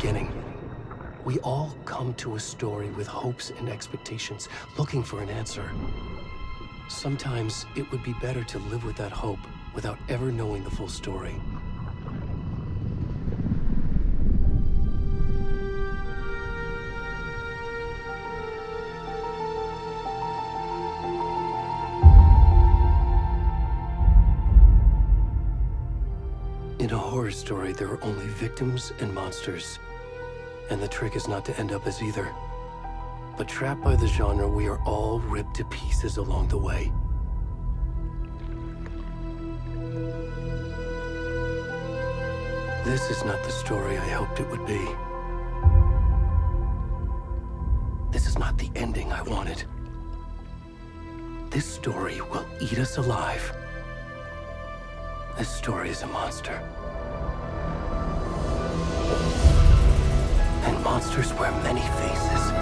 beginning. We all come to a story with hopes and expectations, looking for an answer. Sometimes it would be better to live with that hope without ever knowing the full story. In a horror story, there are only victims and monsters. And the trick is not to end up as either. But trapped by the genre, we are all ripped to pieces along the way. This is not the story I hoped it would be. This is not the ending I wanted. This story will eat us alive. This story is a monster. And monsters wear many faces.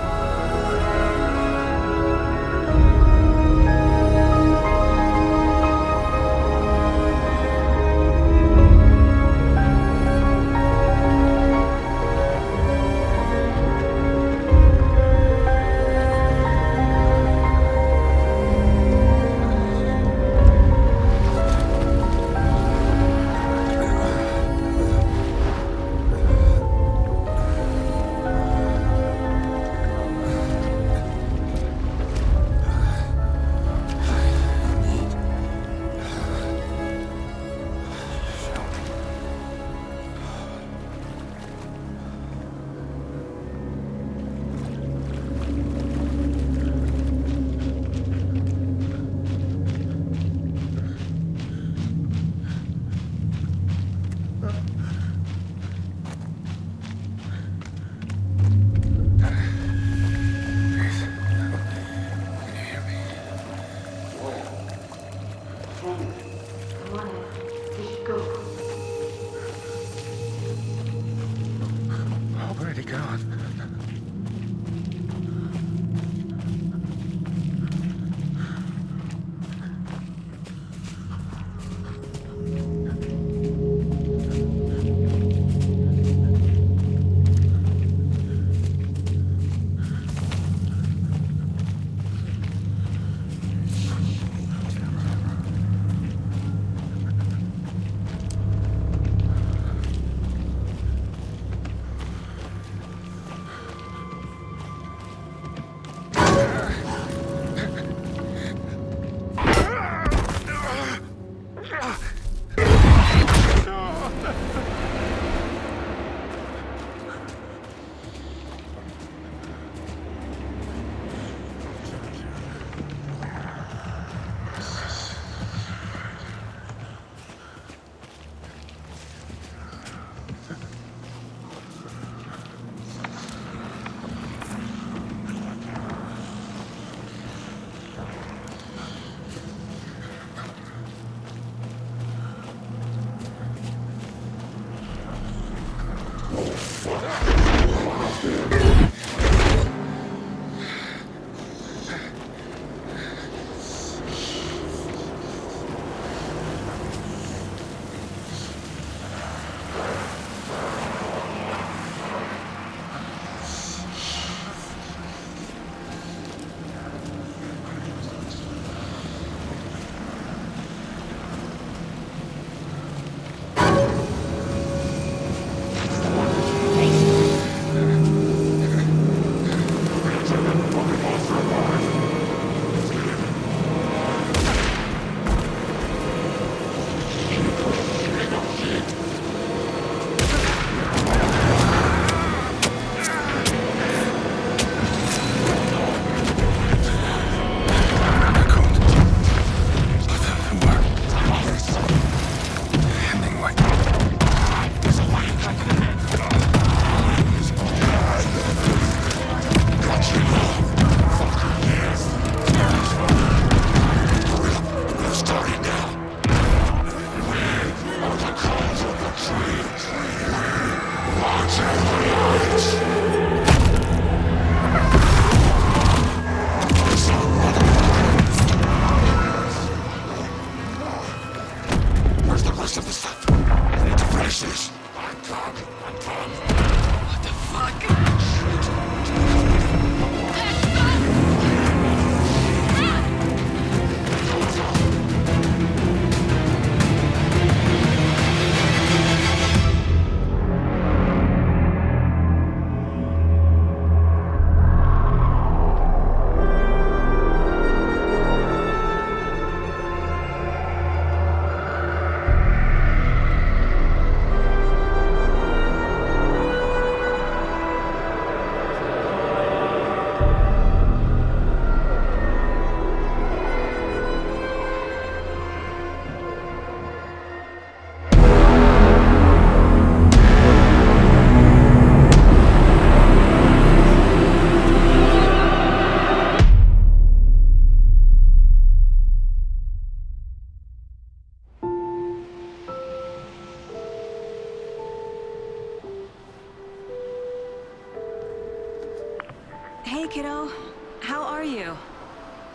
kiddo. How are you?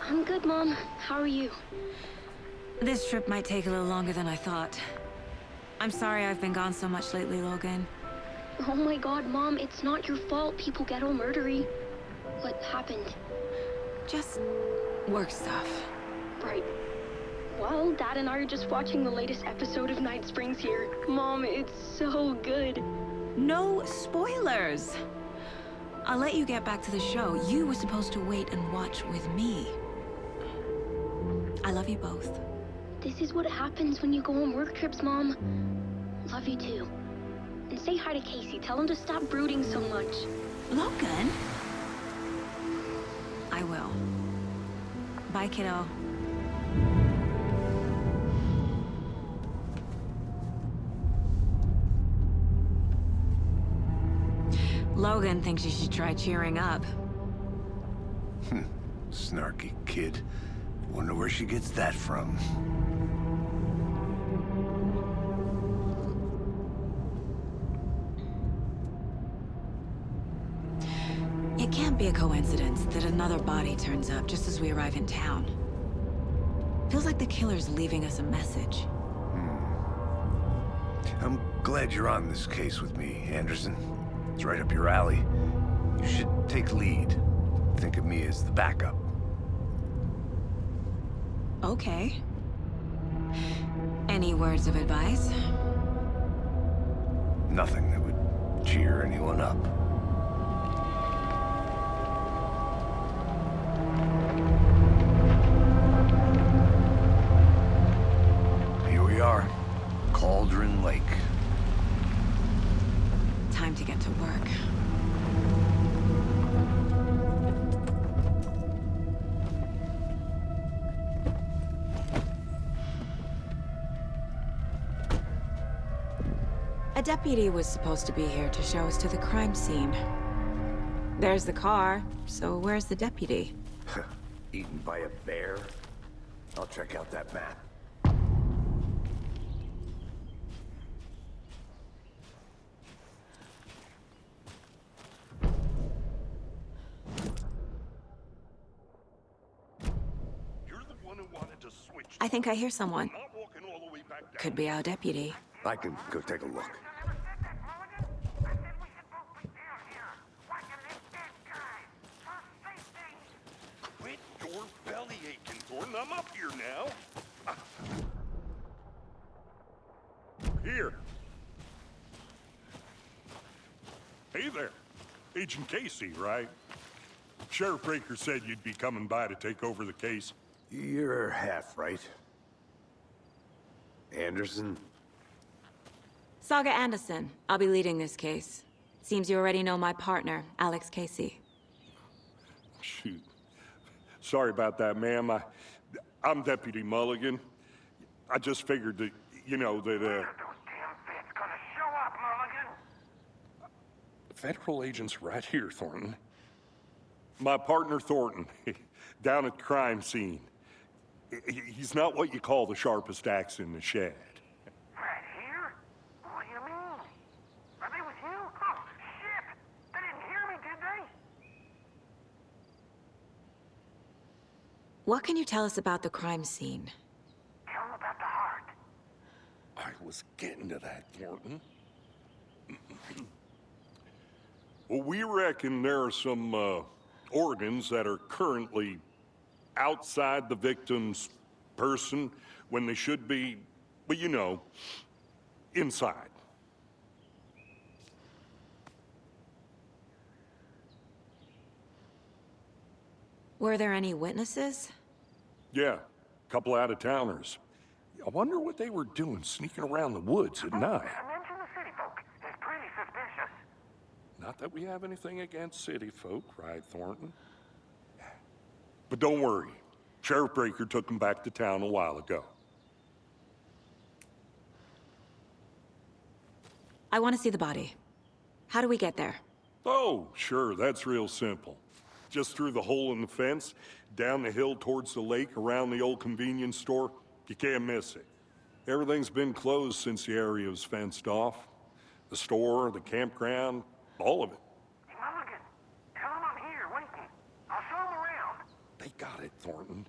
I'm good, Mom. How are you? This trip might take a little longer than I thought. I'm sorry I've been gone so much lately, Logan. Oh my god, Mom, it's not your fault people get all murdery. What happened? Just work stuff. Right. Well, Dad and I are just watching the latest episode of Night Springs here. Mom, it's so good. No spoilers! I'll let you get back to the show. You were supposed to wait and watch with me. I love you both. This is what happens when you go on work trips, Mom. Love you too. And say hi to Casey. Tell him to stop brooding so much. Logan? I will. Bye, kiddo. Logan thinks you should try cheering up. Snarky kid. Wonder where she gets that from. It can't be a coincidence that another body turns up just as we arrive in town. Feels like the killer's leaving us a message. I'm glad you're on this case with me, Anderson. It's right up your alley. You should take lead. Think of me as the backup. Okay. Any words of advice? Nothing that would cheer anyone up. Here we are. Cauldron Lake. Time to get to work. A deputy was supposed to be here to show us to the crime scene. There's the car, so where's the deputy? Eaten by a bear? I'll check out that map. I think I hear someone. Could be our deputy. I can go take a look. Quit your belly aching, Thornton. I'm up here now. Here. Hey there. Agent Casey, right? Sheriff Breaker said you'd be coming by to take over the case. You're half right. Anderson? Saga Anderson. I'll be leading this case. Seems you already know my partner, Alex Casey. Shoot. Sorry about that, ma'am. I'm Deputy Mulligan. I just figured that, you know, that, Those damn feds gonna show up, Mulligan. federal agent's right here, Thornton. My partner, Thornton, down at the crime scene. He's not what you call the sharpest axe in the shed. Right here? What do you mean? Are they with you? Oh, shit! They didn't hear me, did they? What can you tell us about the crime scene? Tell them about the heart. I was getting to that, Thornton. Well, we reckon there are some, organs that are currently outside the victim's person when they should be, well, you know, inside. Were there any witnesses? Yeah, a couple out-of-towners. I wonder what they were doing sneaking around the woods at night. Mention the city folk. It's pretty suspicious. Not that we have anything against city folk, right, Thornton? But don't worry. Sheriff Breaker took them back to town a while ago. I want to see the body. How do we get there? Oh, sure, that's real simple. Just through the hole in the fence, down the hill towards the lake, around the old convenience store. You can't miss it. Everything's been closed since the area was fenced off. The store, the campground, all of it. Hey, Mulligan, tell them I'm here, waiting. They got it, Thornton.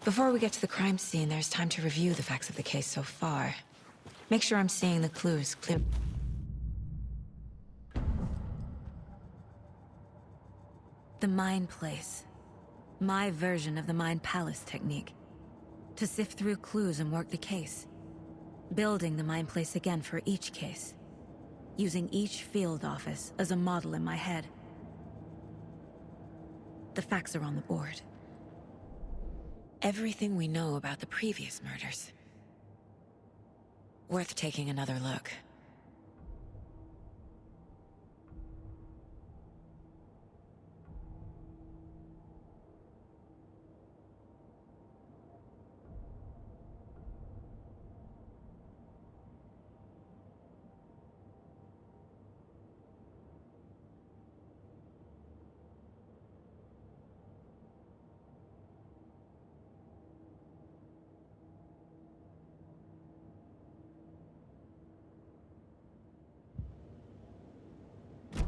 Before we get to the crime scene, there's time to review the facts of the case so far. Make sure I'm seeing the clues clear. The Mind Place. My version of the Mind Palace technique. To sift through clues and work the case. Building the Mind Place again for each case. Using each field office as a model in my head. The facts are on the board. Everything we know about the previous murders. Worth taking another look.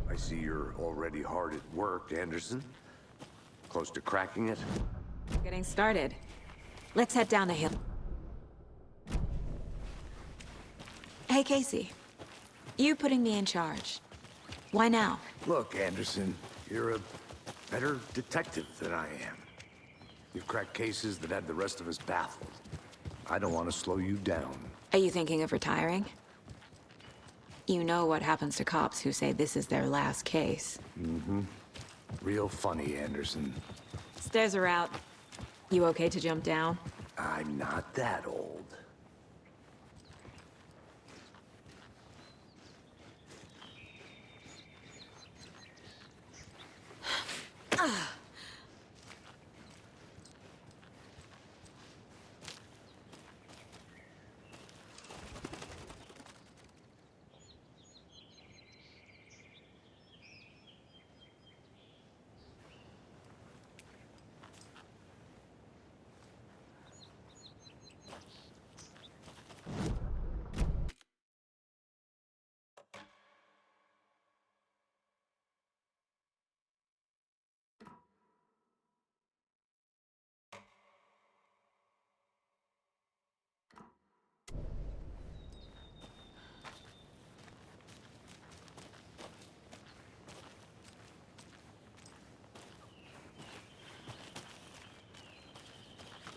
I see you're already hard at work, Anderson. Close to cracking it? Getting started. Let's head down the hill. Hey, Casey. You putting me in charge. Why now? Look, Anderson, you're a better detective than I am. You've cracked cases that had the rest of us baffled. I don't want to slow you down. Are you thinking of retiring? You know what happens to cops who say this is their last case. Mm-hmm. Real funny, Anderson. Stairs are out. You okay to jump down? I'm not that old.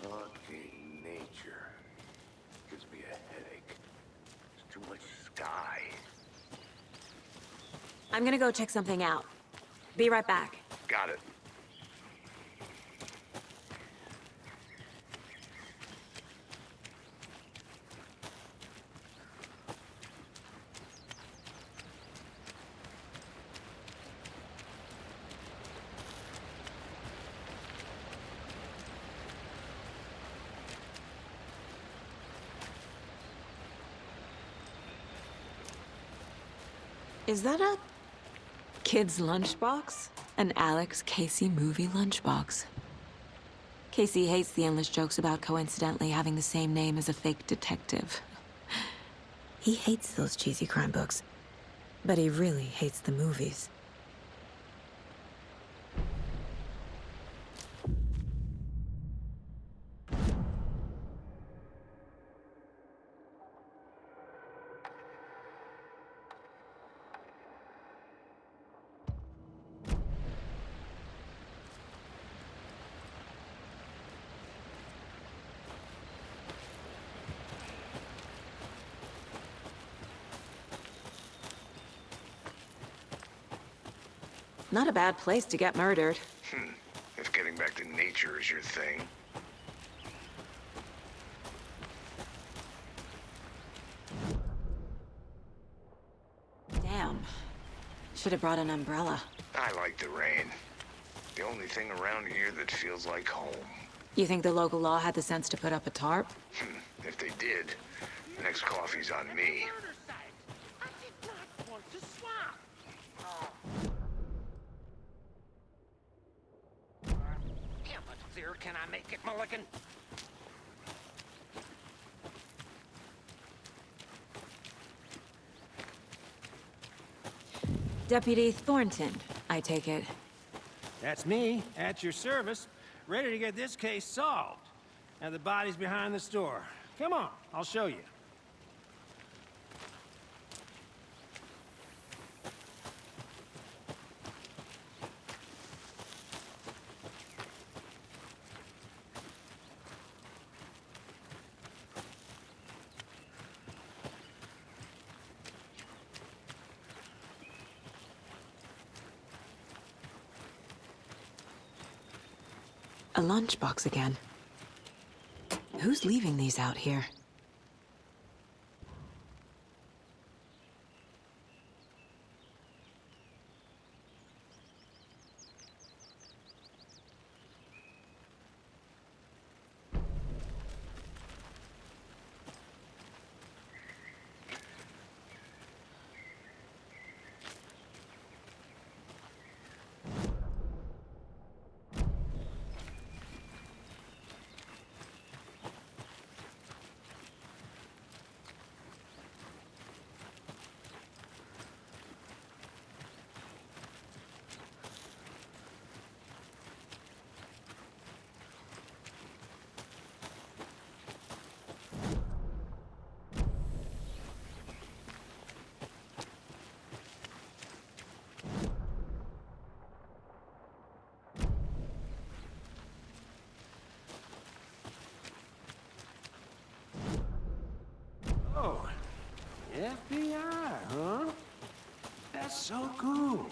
Fucking nature. Gives me a headache. There's too much sky. I'm gonna go check something out. Be right back. Got it. Is that a kid's lunchbox? An Alex Casey movie lunchbox. Casey hates the endless jokes about coincidentally having the same name as a fake detective. He hates those cheesy crime books, but he really hates the movies. Not a bad place to get murdered. If getting back to nature is your thing. Damn. Should have brought an umbrella. I like the rain. The only thing around here that feels like home. You think the local law had the sense to put up a tarp? If they did, the next coffee's on me. I did not want to swap. Yeah, but there can I make it, Mulligan? Deputy Thornton, I take it. That's me, at your service, ready to get this case solved. Now the body's behind the store. Come on, I'll show you. A lunchbox again. Who's leaving these out here? Oh, FBI, huh? That's so cool.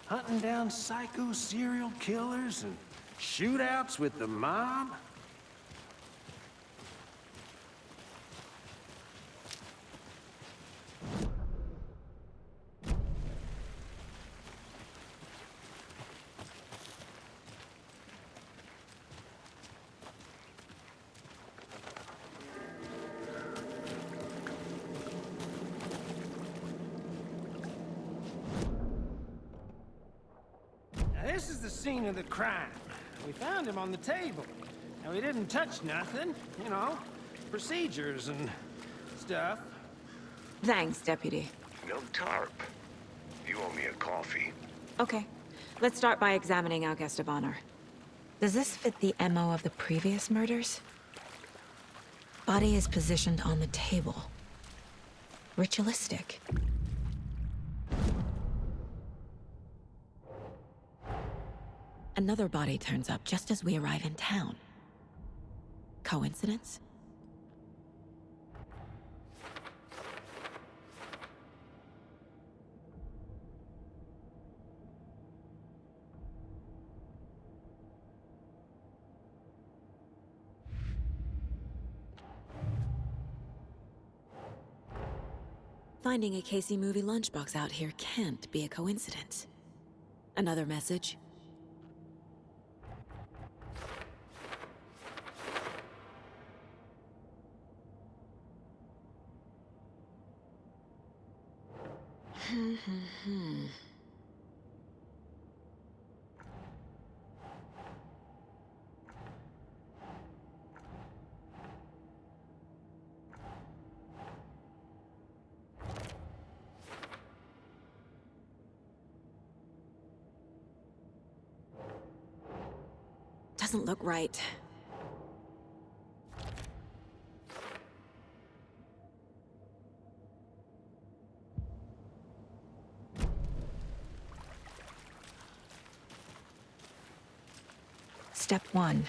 Hunting down psycho serial killers and shootouts with the mob. This is the scene of the crime. We found him on the table. And we didn't touch nothing, you know, procedures and stuff. Thanks, Deputy. No tarp. You owe me a coffee. Okay. Let's start by examining our guest of honor. Does this fit the MO of the previous murders? Body is positioned on the table. Ritualistic. Another body turns up just as we arrive in town. Coincidence? Finding a Casey movie lunchbox out here can't be a coincidence. Another message? Doesn't look right. Step 1.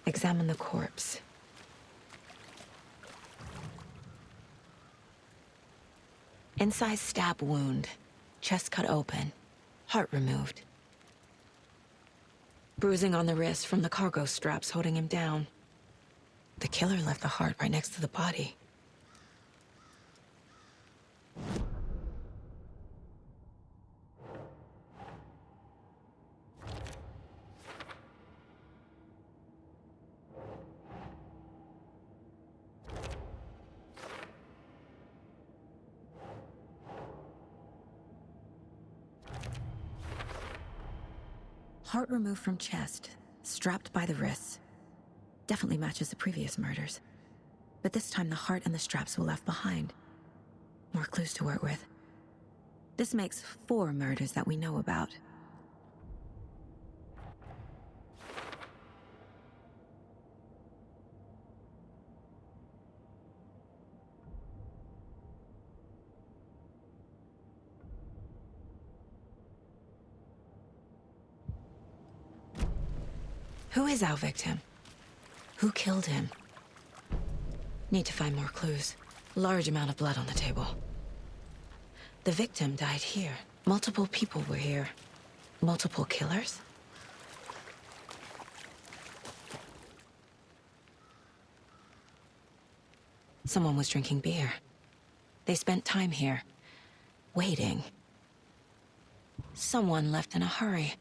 Examine the corpse. Incised stab wound. Chest cut open. Heart removed. Bruising on the wrist from the cargo straps holding him down. The killer left the heart right next to the body. Heart removed from chest, strapped by the wrists. Definitely matches the previous murders. But this time the heart and the straps were left behind. More clues to work with. This makes 4 murders that we know about. Who is our victim? Who killed him? Need to find more clues. Large amount of blood on the table. The victim died here. Multiple people were here. Multiple killers? Someone was drinking beer. They spent time here, waiting. Someone left in a hurry.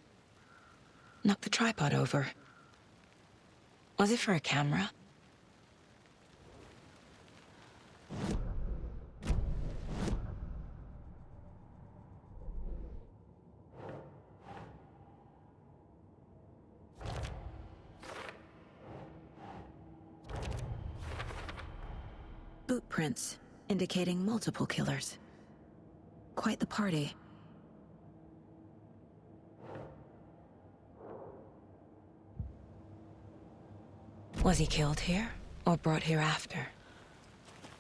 Knocked the tripod over. Was it for a camera? Boot prints, indicating multiple killers. Quite the party. Was he killed here, or brought here after?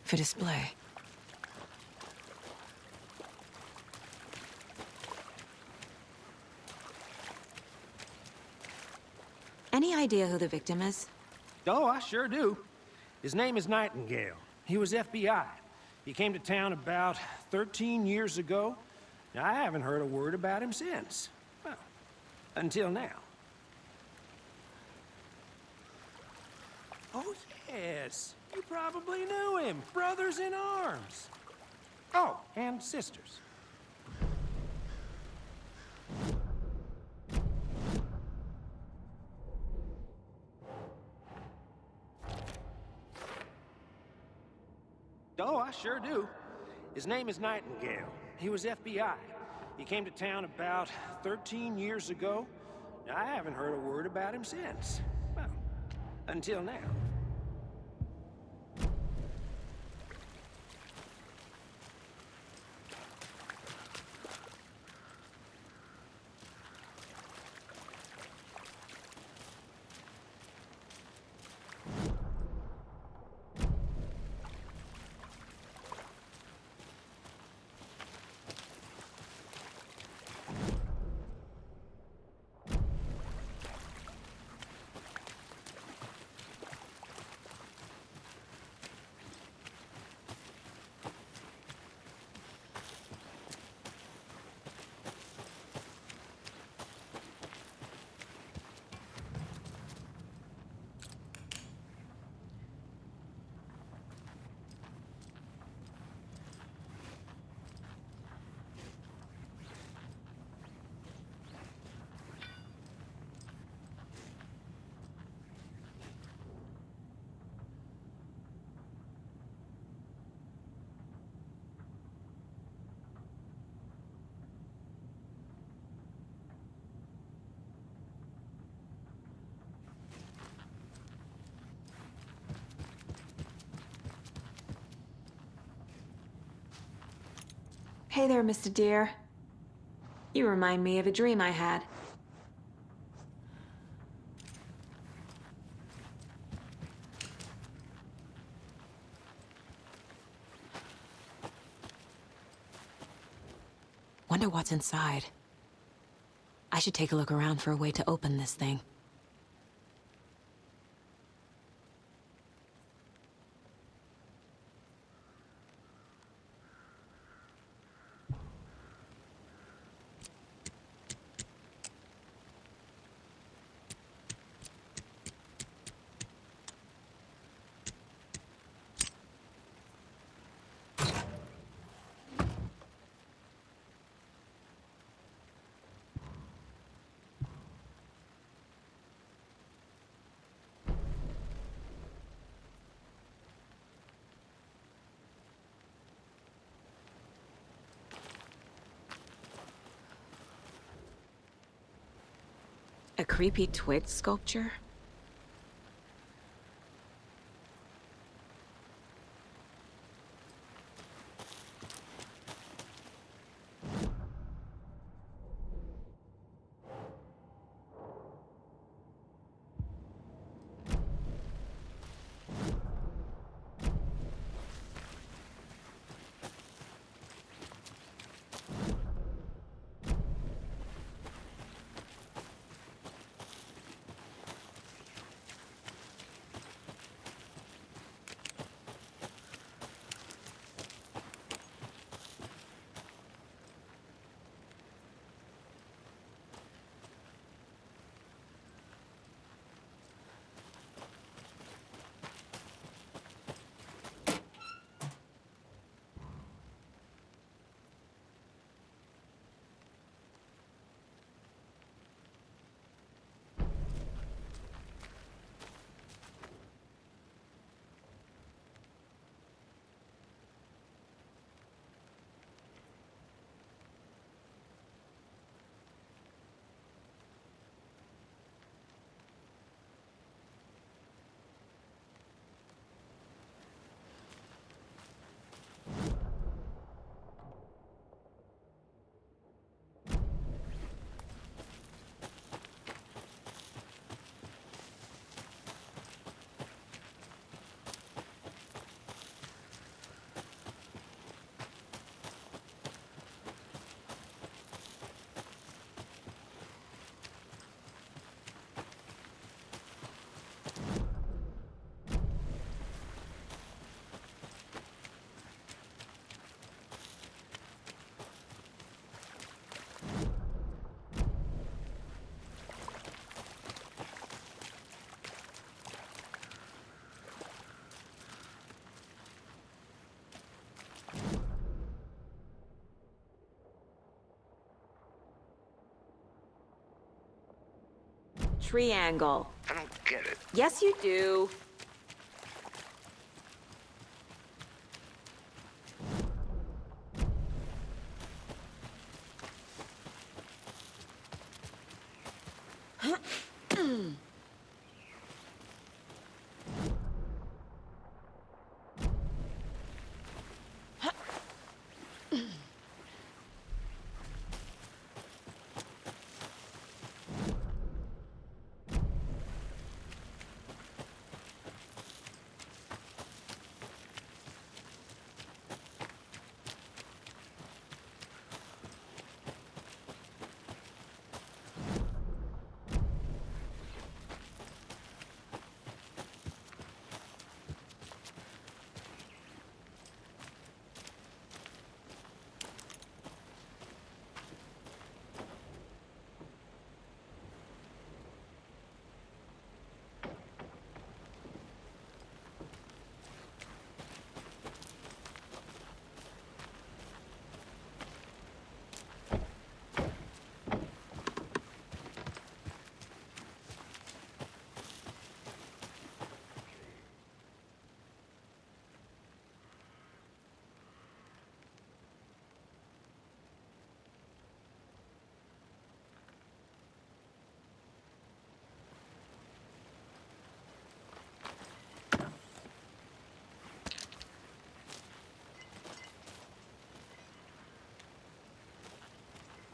For display? Any idea who the victim is? Oh, I sure do. His name is Nightingale. He was FBI. He came to town about 13 years ago. Now, I haven't heard a word about him since. Well, until now. Oh, yes. You probably knew him. Brothers in arms. Oh, and sisters. Oh, I sure do. His name is Nightingale. He was FBI. He came to town about 13 years ago. Now, I haven't heard a word about him since. Well, until now. Hey there, Mr. Deer. You remind me of a dream I had. Wonder what's inside. I should take a look around for a way to open this thing. A creepy twig sculpture? Triangle. I don't get it. Yes, you do.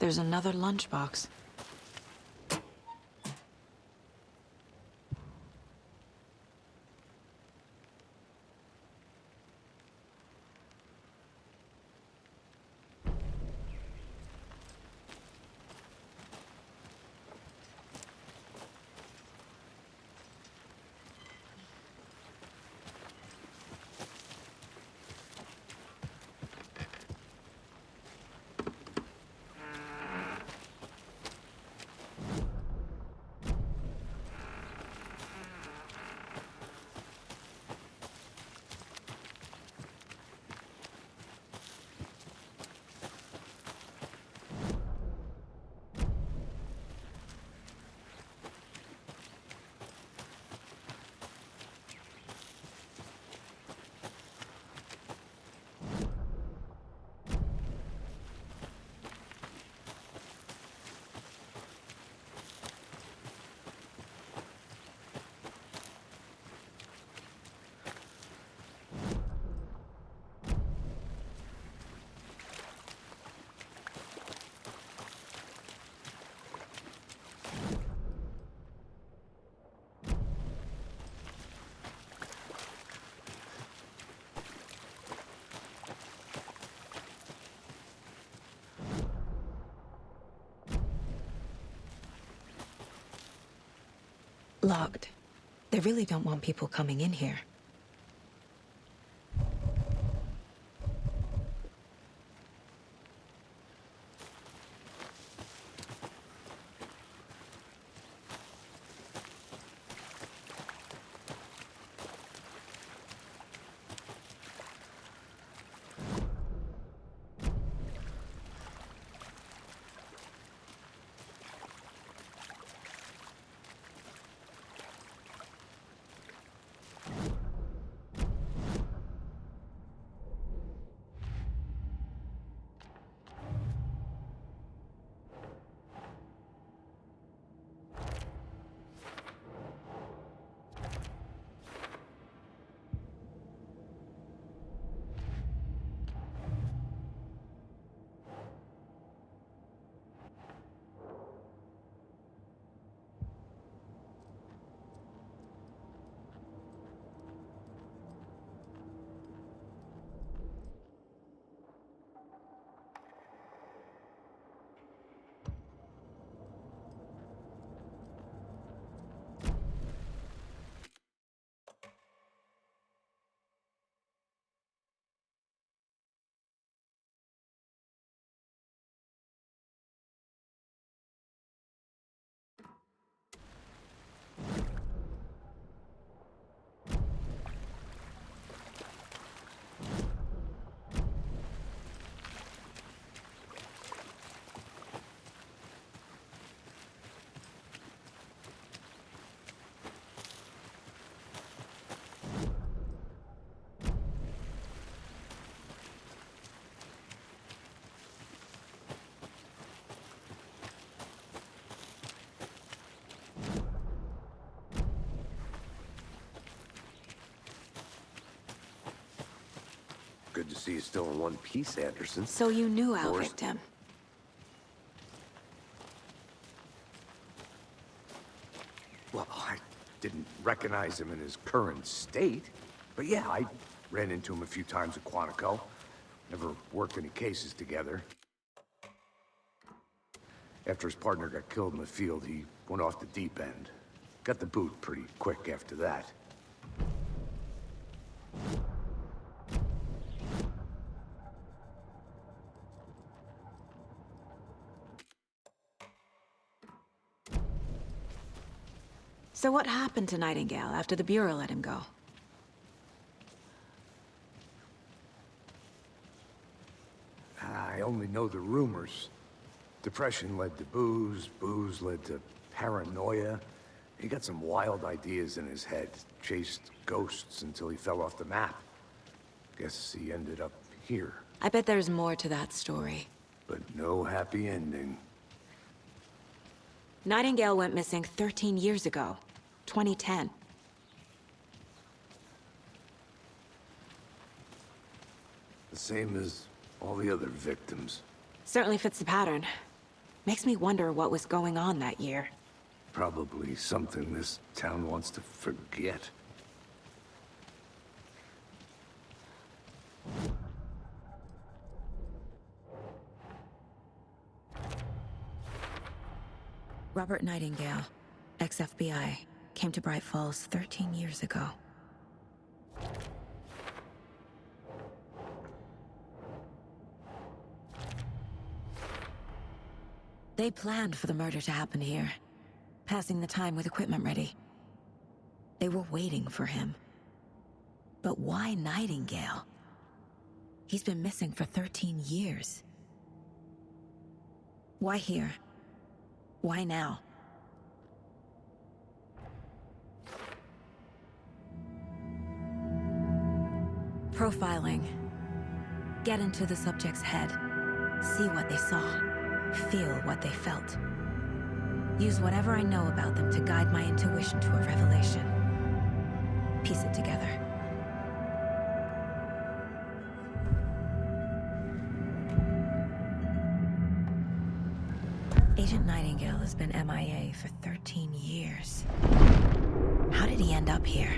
There's another lunchbox. Locked. They really don't want people coming in here. see you still in one piece, Anderson. So you knew our Course. victim. Well, I didn't recognize him in his current state. But yeah, I ran into him a few times at Quantico. Never worked any cases together. After his partner got killed in the field, he went off the deep end. Got the boot pretty quick after that. So what happened to Nightingale after the Bureau let him go? I only know the rumors. Depression led to booze, booze led to paranoia. He got some wild ideas in his head, chased ghosts until he fell off the map. Guess he ended up here, I bet there's more to that story. but no happy ending. Nightingale went missing 13 years ago, 2010. The same as all the other victims. Certainly fits the pattern. Makes me wonder what was going on that year. Probably something this town wants to forget. Robert Nightingale, ex-FBI, came to Bright Falls 13 years ago. They planned for the murder to happen here, passing the time with equipment ready. They were waiting for him. But why Nightingale? He's been missing for 13 years. Why here? Why now? Profiling. Get into the subject's head. See what they saw. Feel what they felt. Use whatever I know about them to guide my intuition to a revelation. Piece it together. Agent Nightingale has been MIA for 13 years. How did he end up here?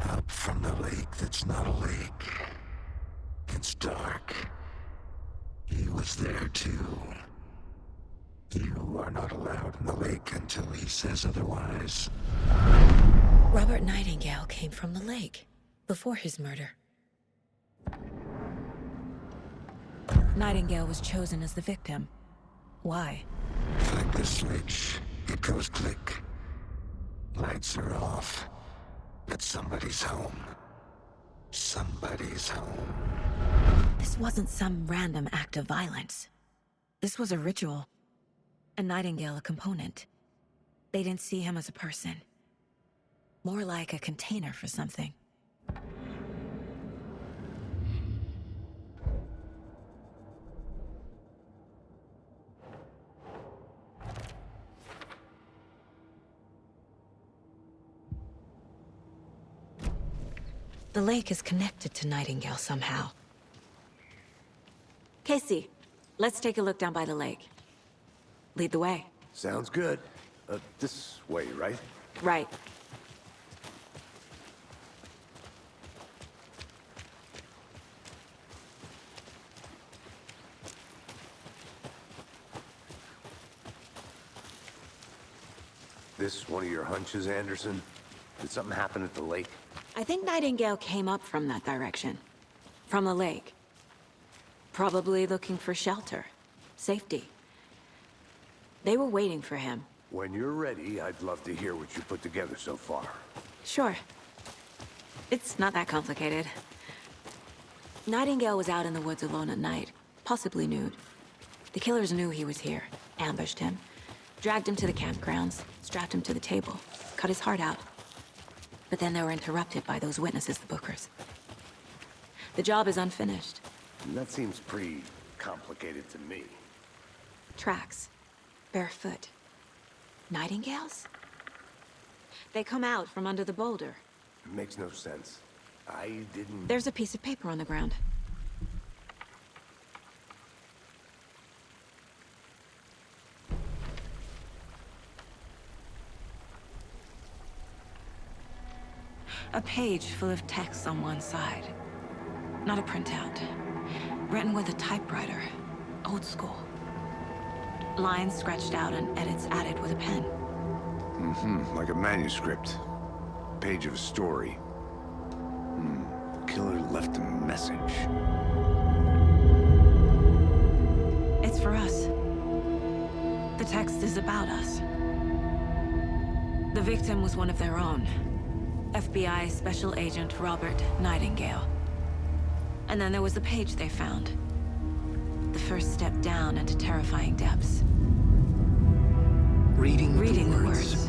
Up from the lake that's not a lake. It's dark. He was there too. You are not allowed in the lake until he says otherwise. Robert Nightingale came from the lake, before his murder. Nightingale was chosen as the victim. Why? Flick the switch. It goes click. Lights are off. But somebody's home. Somebody's home. This wasn't some random act of violence. This was a ritual. And Nightingale a component. They didn't see him as a person. More like a container for something. The lake is connected to Nightingale somehow. Casey, let's take a look down by the lake. Lead the way. Sounds good. This way, right? Right. This one of your hunches, Anderson? Did something happen at the lake? I think Nightingale came up from that direction. From the lake. Probably looking for shelter. Safety. They were waiting for him. When you're ready, I'd love to hear what you put together so far. Sure. It's not that complicated. Nightingale was out in the woods alone at night, possibly nude. The killers knew he was here, ambushed him, dragged him to the campgrounds, strapped him to the table, cut his heart out. But then they were interrupted by those witnesses, the Bookers. The job is unfinished. That seems pretty complicated to me. Tracks. Barefoot. Nightingales? They come out from under the boulder. It makes no sense. I didn't... There's a piece of paper on the ground. A page full of text on one side. Not a printout. Written with a typewriter. Old school. Lines scratched out and edits added with a pen. Like a manuscript. Page of a story. Killer left a message. It's for us. The text is about us. The victim was one of their own. FBI Special Agent Robert Nightingale. And then there was the page they found. The first step down into terrifying depths. Reading the words.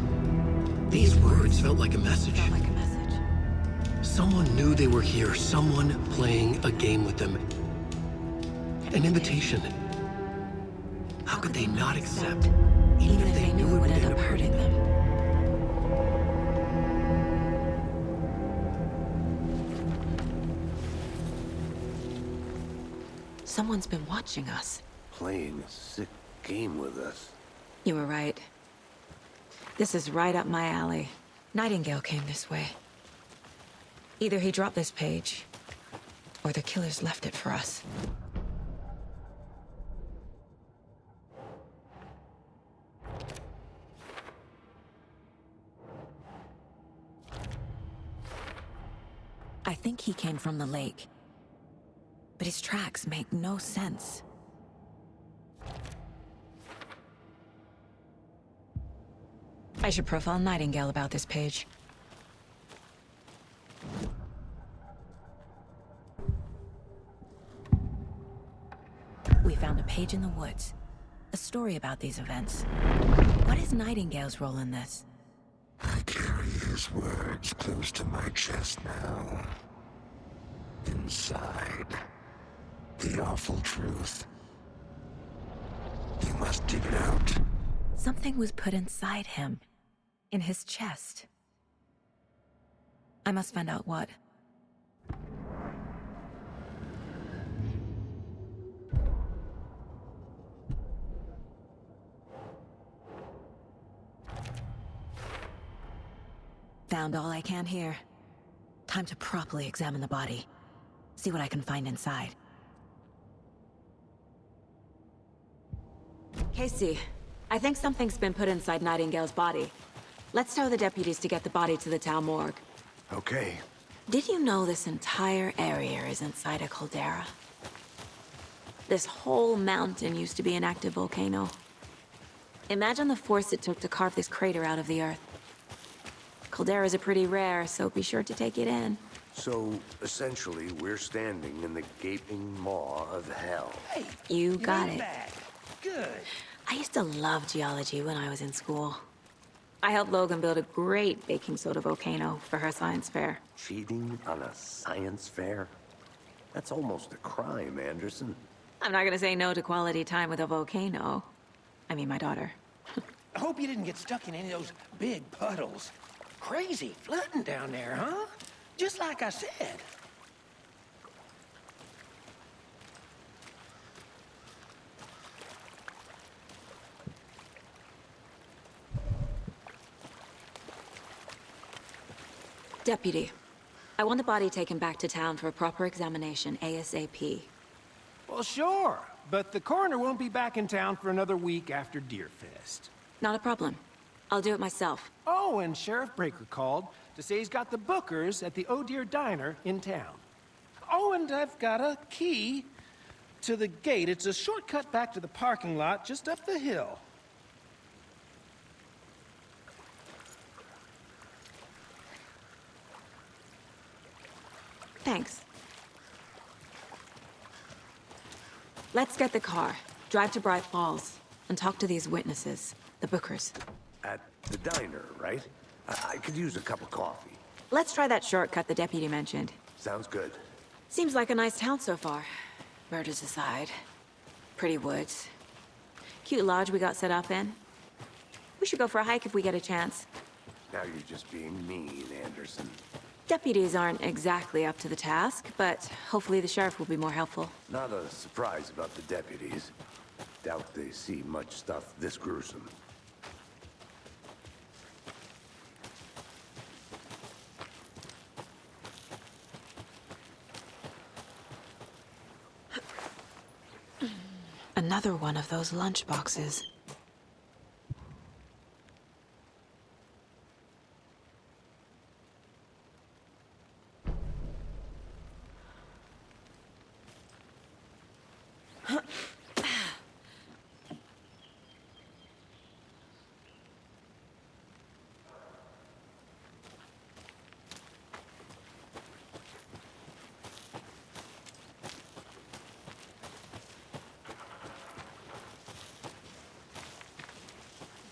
These words felt like a message. Felt like a message. Someone knew they were here. Someone playing a game with them. An invitation. How could they not accept, even if they knew it would end up hurting them? Someone's been watching us. Playing a sick game with us. You were right. This is right up my alley. Nightingale came this way. Either he dropped this page, or the killers left it for us. I think he came from the lake. But his tracks make no sense. I should profile Nightingale about this page. We found a page in the woods. A story about these events. What is Nightingale's role in this? I carry his words close to my chest now. Inside, the awful truth. You must dig it out. Something was put inside him. In his chest. I must find out what. Found all I can here. Time to properly examine the body. See what I can find inside. Casey, I think something's been put inside Nightingale's body. Let's tell the deputies to get the body to the town morgue. Okay. Did you know this entire area is inside a caldera? This whole mountain used to be an active volcano. Imagine the force it took to carve this crater out of the earth. Calderas are pretty rare, so be sure to take it in. So, essentially, we're standing in the gaping maw of hell. Hey, You got made it. back. Good. I used to love geology when I was in school. I helped Logan build a great baking soda volcano for her science fair. Cheating on a science fair? That's almost a crime, Anderson. I'm not gonna say no to quality time with a volcano. I mean, my daughter. I hope you didn't get stuck in any of those big puddles. Crazy flooding down there, huh? Just like I said. Deputy, I want the body taken back to town for a proper examination ASAP. Well, sure. But the coroner won't be back in town for another week after Deerfest. Not a problem. I'll do it myself. Oh, and Sheriff Breaker called to say he's got the Bookers at the Oh Dear Diner in town. Oh, and I've got a key to the gate. It's a shortcut back to the parking lot just up the hill. Thanks. Let's get the car, drive to Bright Falls, and talk to these witnesses, the Bookers. At the diner, right? I could use a cup of coffee. Let's try that shortcut the deputy mentioned. Sounds good. Seems like a nice town so far. Murders aside. Pretty woods. Cute lodge we got set up in. We should go for a hike if we get a chance. Now you're just being mean, Anderson. Deputies aren't exactly up to the task, but hopefully the sheriff will be more helpful. Not a surprise about the deputies. Doubt they see much stuff this gruesome. Another one of those lunch boxes.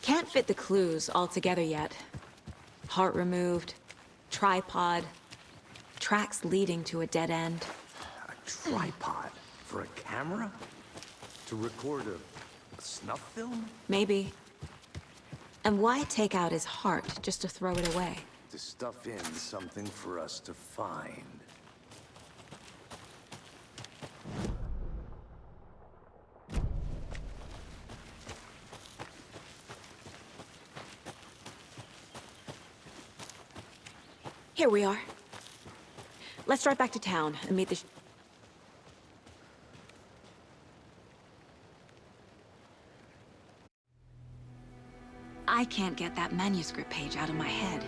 Can't fit the clues all together yet. Heart removed, tripod, tracks leading to a dead end. A tripod? For a camera? To record a snuff film? Maybe. And why take out his heart just to throw it away? To stuff in something for us to find. Here we are. Let's drive back to town and meet the I can't get that manuscript page out of my head.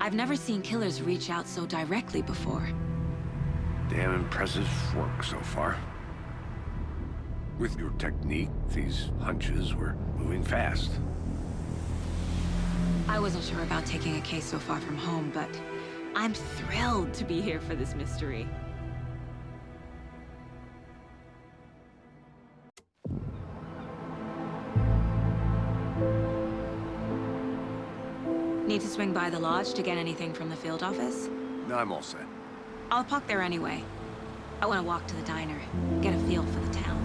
I've never seen killers reach out so directly before. Damn impressive work so far. With your technique, these hunches were moving fast. I wasn't sure about taking a case so far from home, but I'm thrilled to be here for this mystery. Need to swing by the lodge to get anything from the field office? No, I'm all set. I'll park there anyway. I want to walk to the diner, get a feel for the town.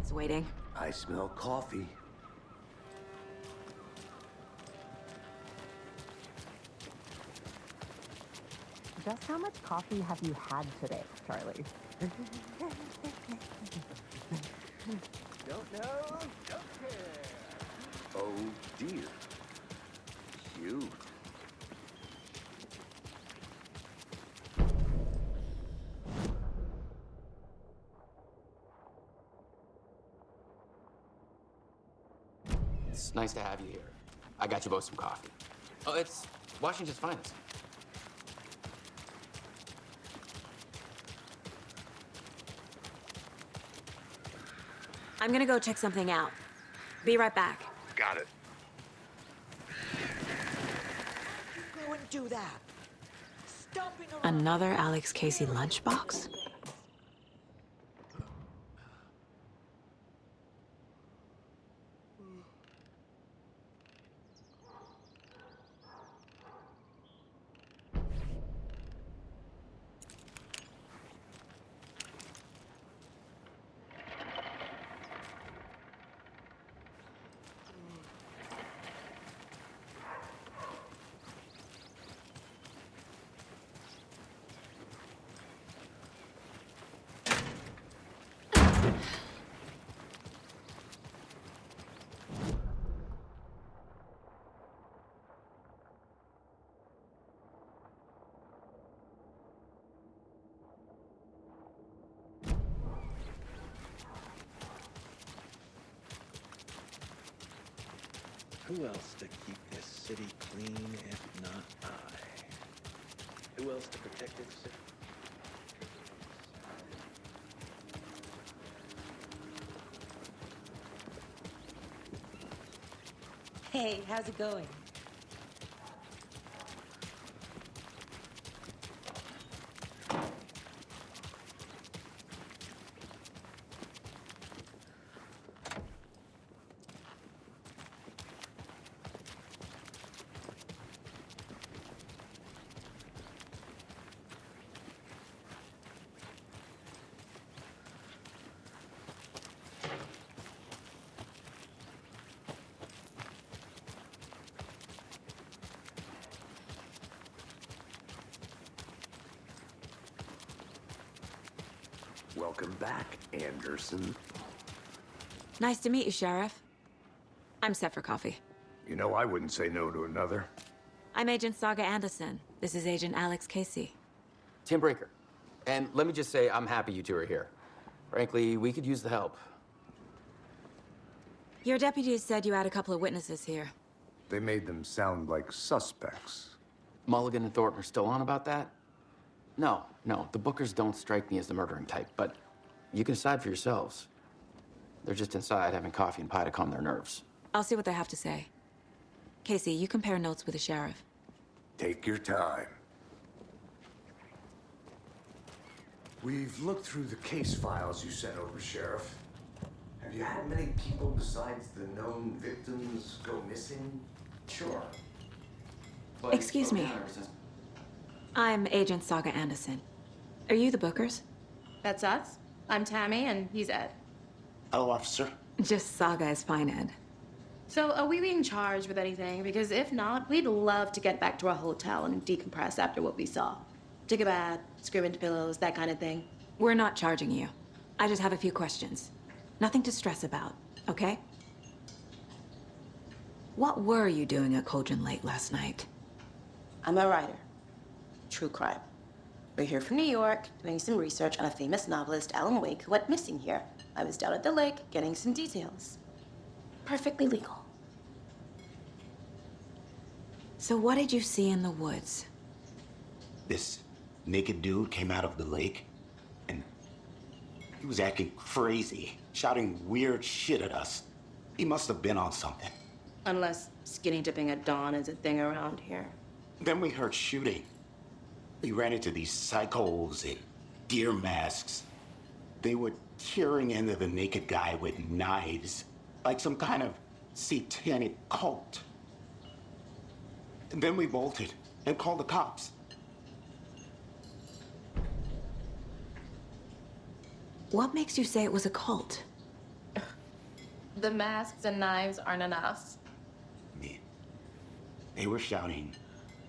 It's waiting. I smell coffee. Just how much coffee have you had today, Charlie? Don't know, don't care. Oh dear. Cute. It's nice to have you here. I got you both some coffee. Oh, it's Washington's finest. I'm gonna go check something out. Be right back. Got it. Go and do that. Stomping around. Another Alex Casey lunchbox? Who else to keep this city clean if not I? Who else to protect its city? Hey, how's it going? Welcome back, Anderson. Nice to meet you, Sheriff. I'm set for coffee. You know, I wouldn't say no to another. I'm Agent Saga Anderson. This is Agent Alex Casey. Tim Breaker. And let me just say, I'm happy you two are here. Frankly, we could use the help. Your deputies said you had a couple of witnesses here. They made them sound like suspects. Mulligan and Thornton are still on about that? No, the Bookers don't strike me as the murdering type, but you can decide for yourselves. They're just inside having coffee and pie to calm their nerves. I'll see what they have to say. Casey, you compare notes with the sheriff. Take your time. We've looked through the case files you sent over, Sheriff. Have you had many people besides the known victims go missing? Sure. Excuse me. I'm Agent Saga Anderson. Are you the Bookers? That's us. I'm Tammy, and he's Ed. Hello, officer. Just Saga is fine, Ed. So, are we being charged with anything? Because if not, we'd love to get back to our hotel and decompress after what we saw. Take a bath, scream into pillows, that kind of thing. We're not charging you. I just have a few questions. Nothing to stress about, okay? What were you doing at Cauldron Lake last night? I'm a writer. True crime. We're here from New York, doing some research on a famous novelist, Alan Wake, who went missing here. I was down at the lake, getting some details. Perfectly legal. So what did you see in the woods? This naked dude came out of the lake, and he was acting crazy, shouting weird shit at us. He must have been on something. Unless skinny dipping at dawn is a thing around here. Then we heard shooting. We ran into these psychos in deer masks. They were tearing into the naked guy with knives, like some kind of satanic cult. And then we bolted and called the cops. What makes you say it was a cult? The masks and knives aren't enough. They were shouting,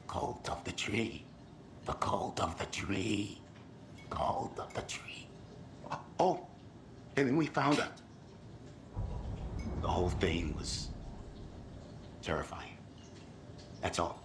"Cult of the tree, the cult of the tree, cult of the tree." Oh, and then we found it. The whole thing was terrifying. That's all.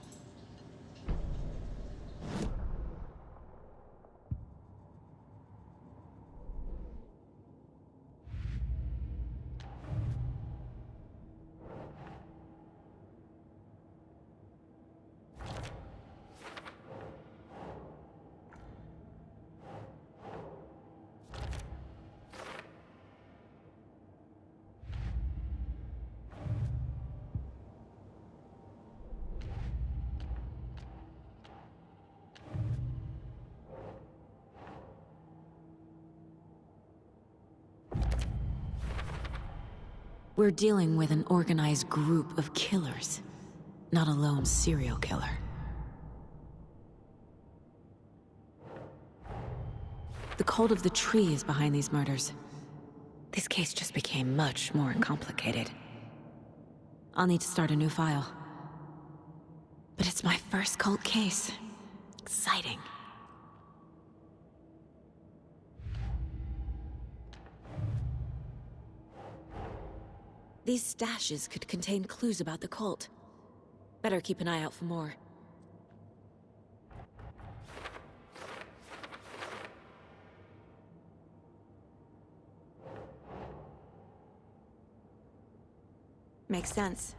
We're dealing with an organized group of killers, not a lone serial killer. The cult of the tree is behind these murders. This case just became much more complicated. I'll need to start a new file. But it's my first cult case. Exciting. These stashes could contain clues about the cult. Better keep an eye out for more. Makes sense.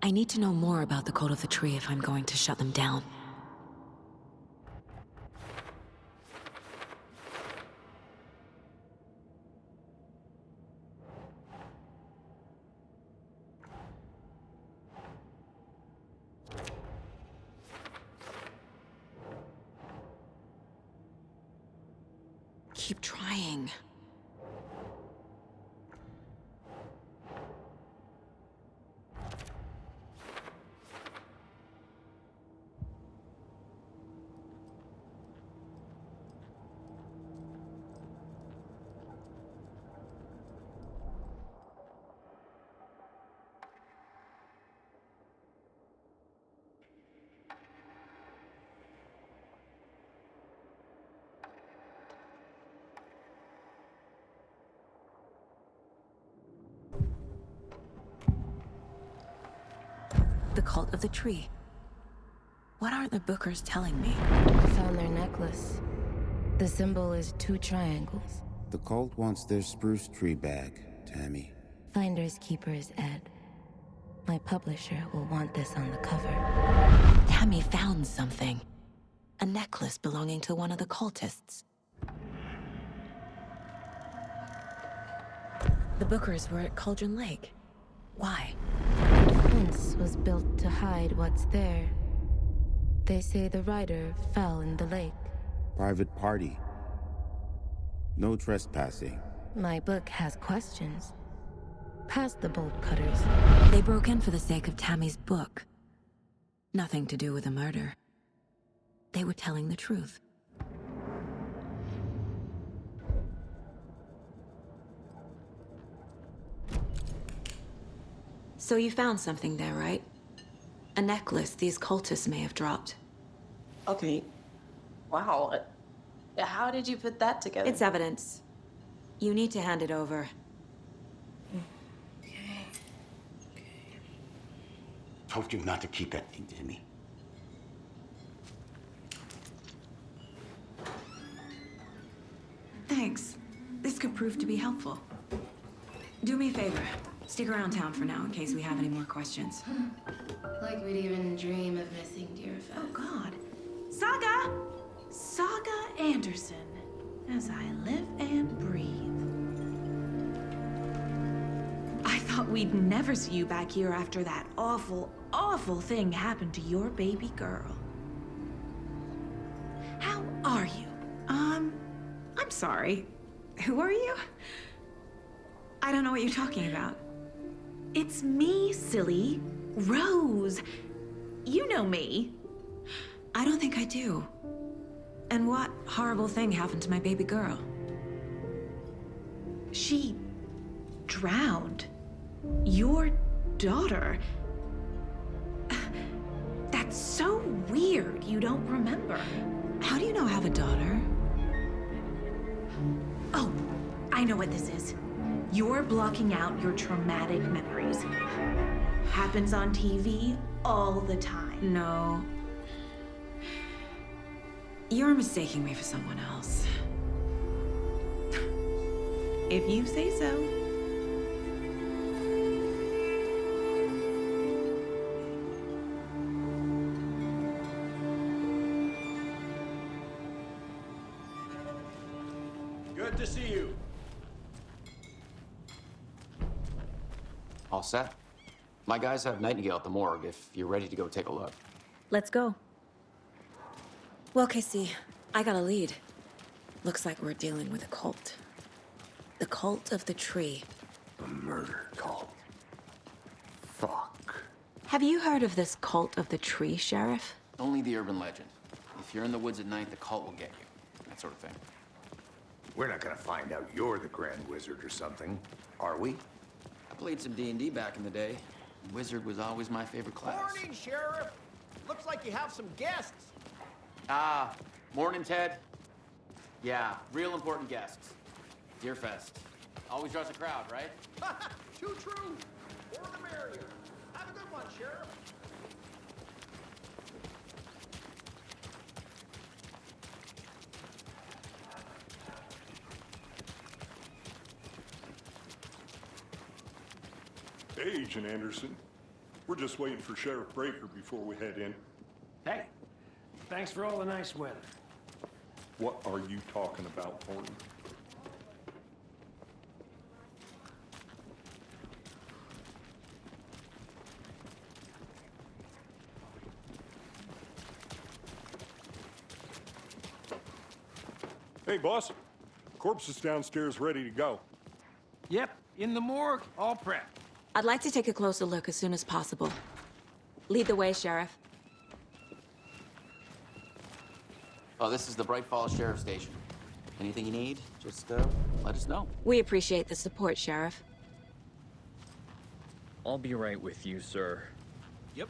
I need to know more about the cult of the tree if I'm going to shut them down. Keep trying. The cult of the tree. What are the Bookers telling me? I found their necklace. The symbol is 2 triangles. The cult wants their spruce tree back, Tammy. Finders keepers, Ed. My publisher will want this on the cover. Tammy found something. A necklace belonging to one of the cultists. The Bookers were at Cauldron Lake. Why? The fence was built to hide what's there. They say the rider fell in the lake. Private party. No trespassing. My book has questions. Past the bolt cutters. They broke in for the sake of Tammy's book. Nothing to do with a murder. They were telling the truth. So you found something there, right? A necklace these cultists may have dropped. Okay. Wow. How did you put that together? It's evidence. You need to hand it over. Told you not to keep that thing, Timmy. Thanks. This could prove to be helpful. Do me a favor. Stick around town for now in case we have any more questions. Like we'd even dream of missing dear Fez. Oh, God. Saga! Saga Anderson. As I live and breathe. I thought we'd never see you back here after that awful, awful thing happened to your baby girl. How are you? I'm sorry. Who are you? I don't know what you're talking about. It's me, silly. Rose. You know me. I don't think I do. And what horrible thing happened to my baby girl? She drowned. Your daughter. That's so weird you don't remember. How do you know I have a daughter? Oh, I know what this is. You're blocking out your traumatic memories. Happens on TV all the time. No. You're mistaking me for someone else. If you say so. Good to see you. All set? My guys have Nightingale at the morgue if you're ready to go take a look. Let's go. Well, Casey, I got a lead. Looks like we're dealing with a cult. The cult of the tree. A murder cult. Fuck. Have you heard of this cult of the tree, Sheriff? Only the urban legend. If you're in the woods at night, the cult will get you. That sort of thing. We're not gonna find out you're the Grand Wizard or something, are we? I played some D&D back in the day. Wizard was always my favorite class. Morning, Sheriff. Looks like you have some guests. Morning, Ted. Yeah, real important guests. Deer Fest. Always draws a crowd, right? Too true. More the merrier. Have a good one, Sheriff. Hey, Agent Anderson. We're just waiting for Sheriff Breaker before we head in. Hey, thanks for all the nice weather. What are you talking about, Thornton? Hey, boss. Corpse is downstairs ready to go. Yep, in the morgue, all prepped. I'd like to take a closer look as soon as possible. Lead the way, Sheriff. Oh, this is the Bright Falls Sheriff Station. Anything you need, just let us know. We appreciate the support, Sheriff. I'll be right with you, sir. Yep.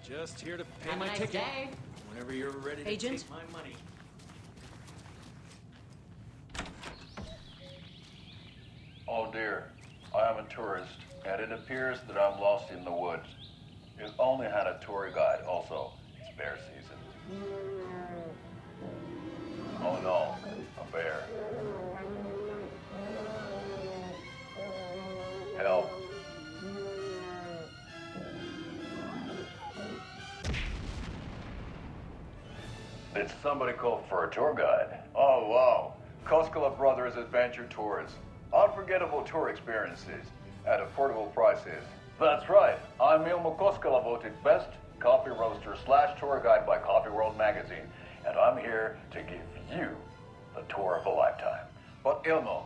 Just here to pay Have a my nice ticket. day. Whenever you're ready to Agent? take my money. Oh dear, I am a tourist, and it appears that I'm lost in the woods. He's only had a tour guide. Also, it's bear season. Oh no, a bear. Help. Did somebody call for a tour guide? Oh, wow. Koskela Brothers Adventure Tours. Unforgettable tour experiences at affordable prices. That's right. I'm Ilmo Koskela, voted best coffee roaster / tour guide by Coffee World magazine. And I'm here to give you the tour of a lifetime. But Ilmo,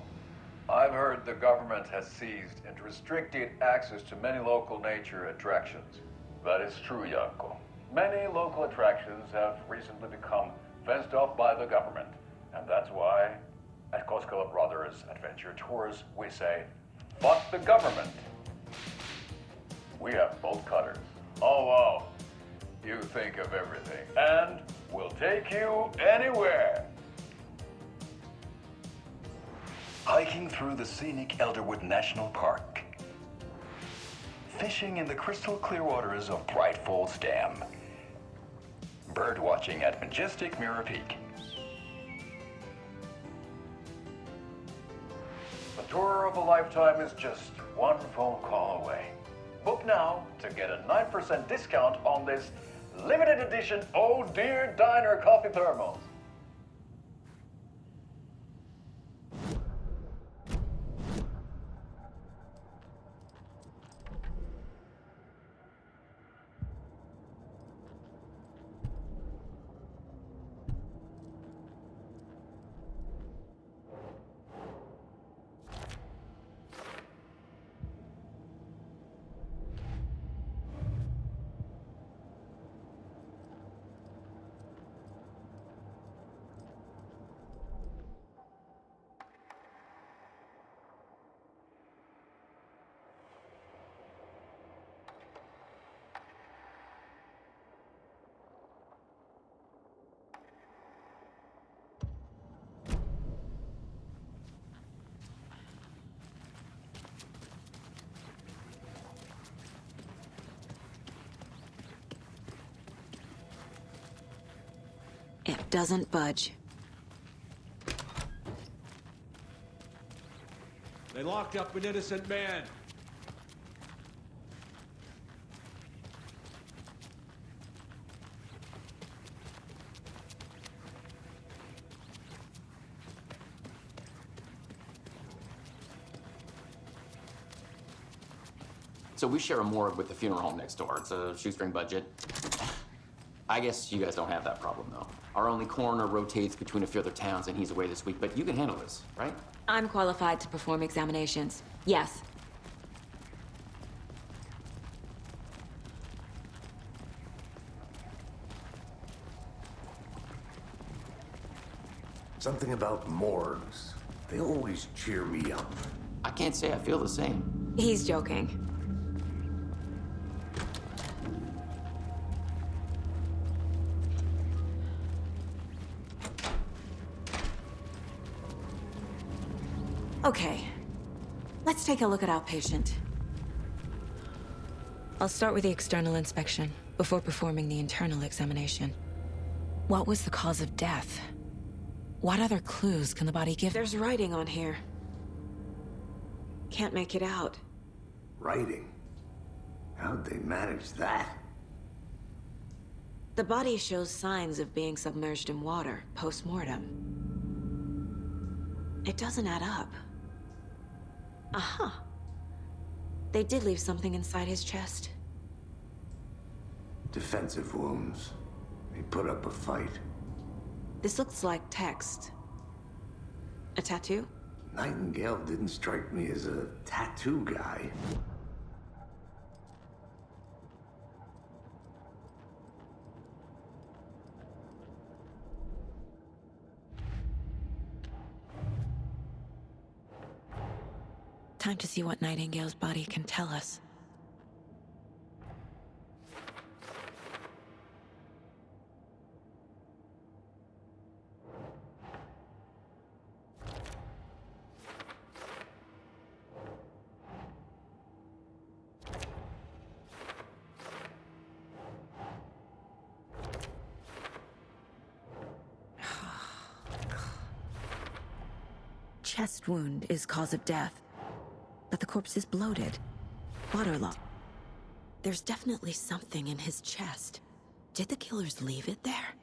I've heard the government has seized and restricted access to many local nature attractions. That is true, Janko. Many local attractions have recently become fenced off by the government. And that's why, at Koskela Brothers Adventure Tours, we say, fuck the government. We have bolt cutters. Oh, wow. You think of everything. And we'll take you anywhere. Hiking through the scenic Elderwood National Park. Fishing in the crystal clear waters of Bright Falls Dam. Bird watching at majestic Mirror Peak. The tour of a lifetime is just one phone call away. Book now to get a 9% discount on this limited edition Oh Dear Diner coffee thermos. It doesn't budge. They locked up an innocent man. So we share a morgue with the funeral home next door. It's a shoestring budget. I guess you guys don't have that problem, though. Our only coroner rotates between a few other towns, and he's away this week, but you can handle this, right? I'm qualified to perform examinations. Yes. Something about morgues. They always cheer me up. I can't say I feel the same. He's joking. Okay, let's take a look at our patient. I'll start with the external inspection before performing the internal examination. What was the cause of death? What other clues can the body give? There's writing on here. Can't make it out. Writing? How'd they manage that? The body shows signs of being submerged in water post-mortem. It doesn't add up. Uh-huh. They did leave something inside his chest. Defensive wounds. He put up a fight. This looks like text. A tattoo? Nightingale didn't strike me as a tattoo guy. Time to see what Nightingale's body can tell us. chest wound is cause of death. But the corpse is bloated. Waterlogged. There's definitely something in his chest. Did the killers leave it there?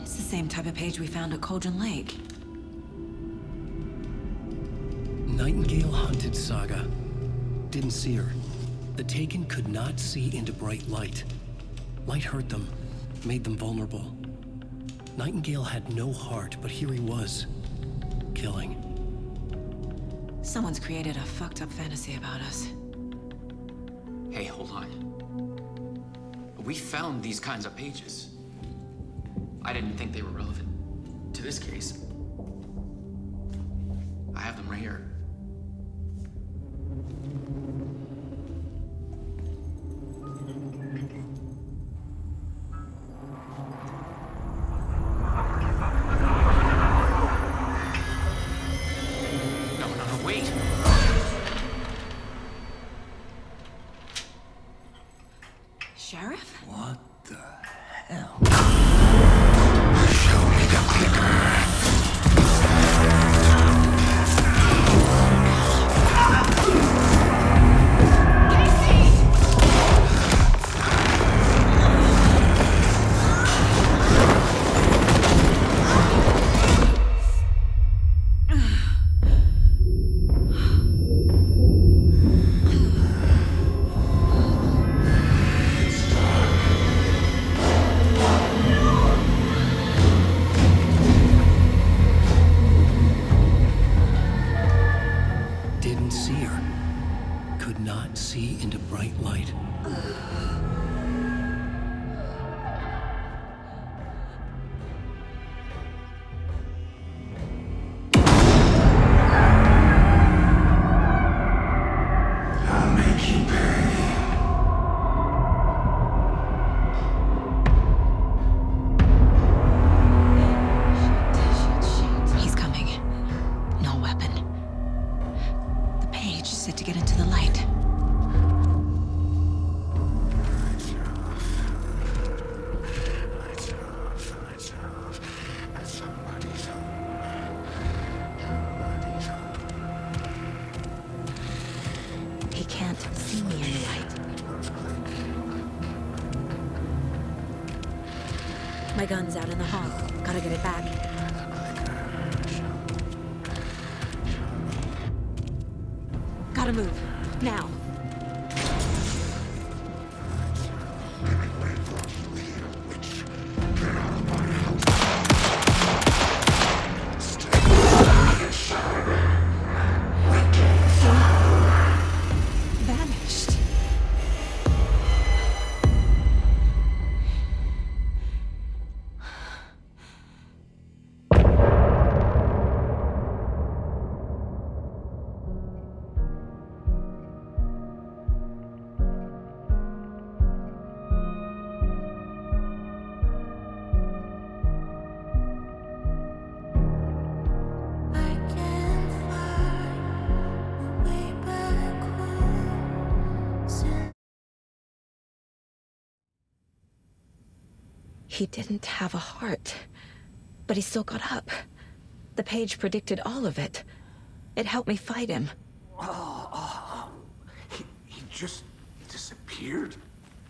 Same type of page we found at Cauldron Lake. Nightingale hunted Saga. Didn't see her. The Taken could not see into bright light. Light hurt them, made them vulnerable. Nightingale had no heart, but here he was, killing. Someone's created a fucked up fantasy about us. Hey, hold on. We found these kinds of pages. I didn't think they were relevant to this case. I have them right here. No, wait. Sheriff? What the hell? Didn't see her. Could not see into bright light. I'll make you pay. He's coming. No weapon. The page set to get into the light. He can't see me in the light. My gun's out in the hall. Gotta get it back. Gotta move. Now. Vanished. He didn't have a heart, but he still got up. The page predicted all of it. It helped me fight him. He just disappeared?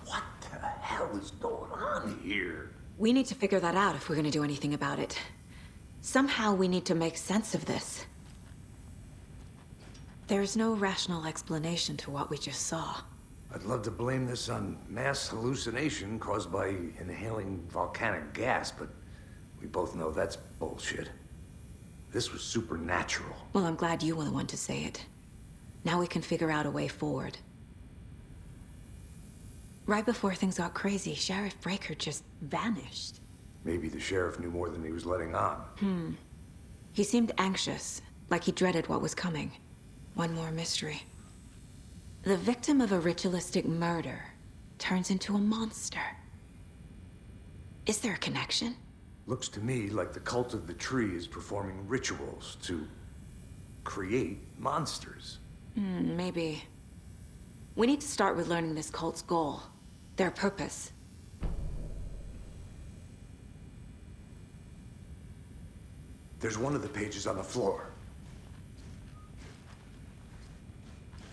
What the hell is going on here? We need to figure that out if we're gonna do anything about it. Somehow we need to make sense of this. There's no rational explanation to what we just saw. I'd love to blame this on mass hallucination caused by inhaling volcanic gas, but we both know that's bullshit. This was supernatural. Well, I'm glad you were the one to say it. Now we can figure out a way forward. Right before things got crazy, Sheriff Breaker just vanished. Maybe the sheriff knew more than he was letting on. He seemed anxious, like he dreaded what was coming. One more mystery. The victim of a ritualistic murder turns into a monster. Is there a connection? Looks to me like the cult of the tree is performing rituals to create monsters. Maybe. We need to start with learning this cult's goal, their purpose. There's one of the pages on the floor.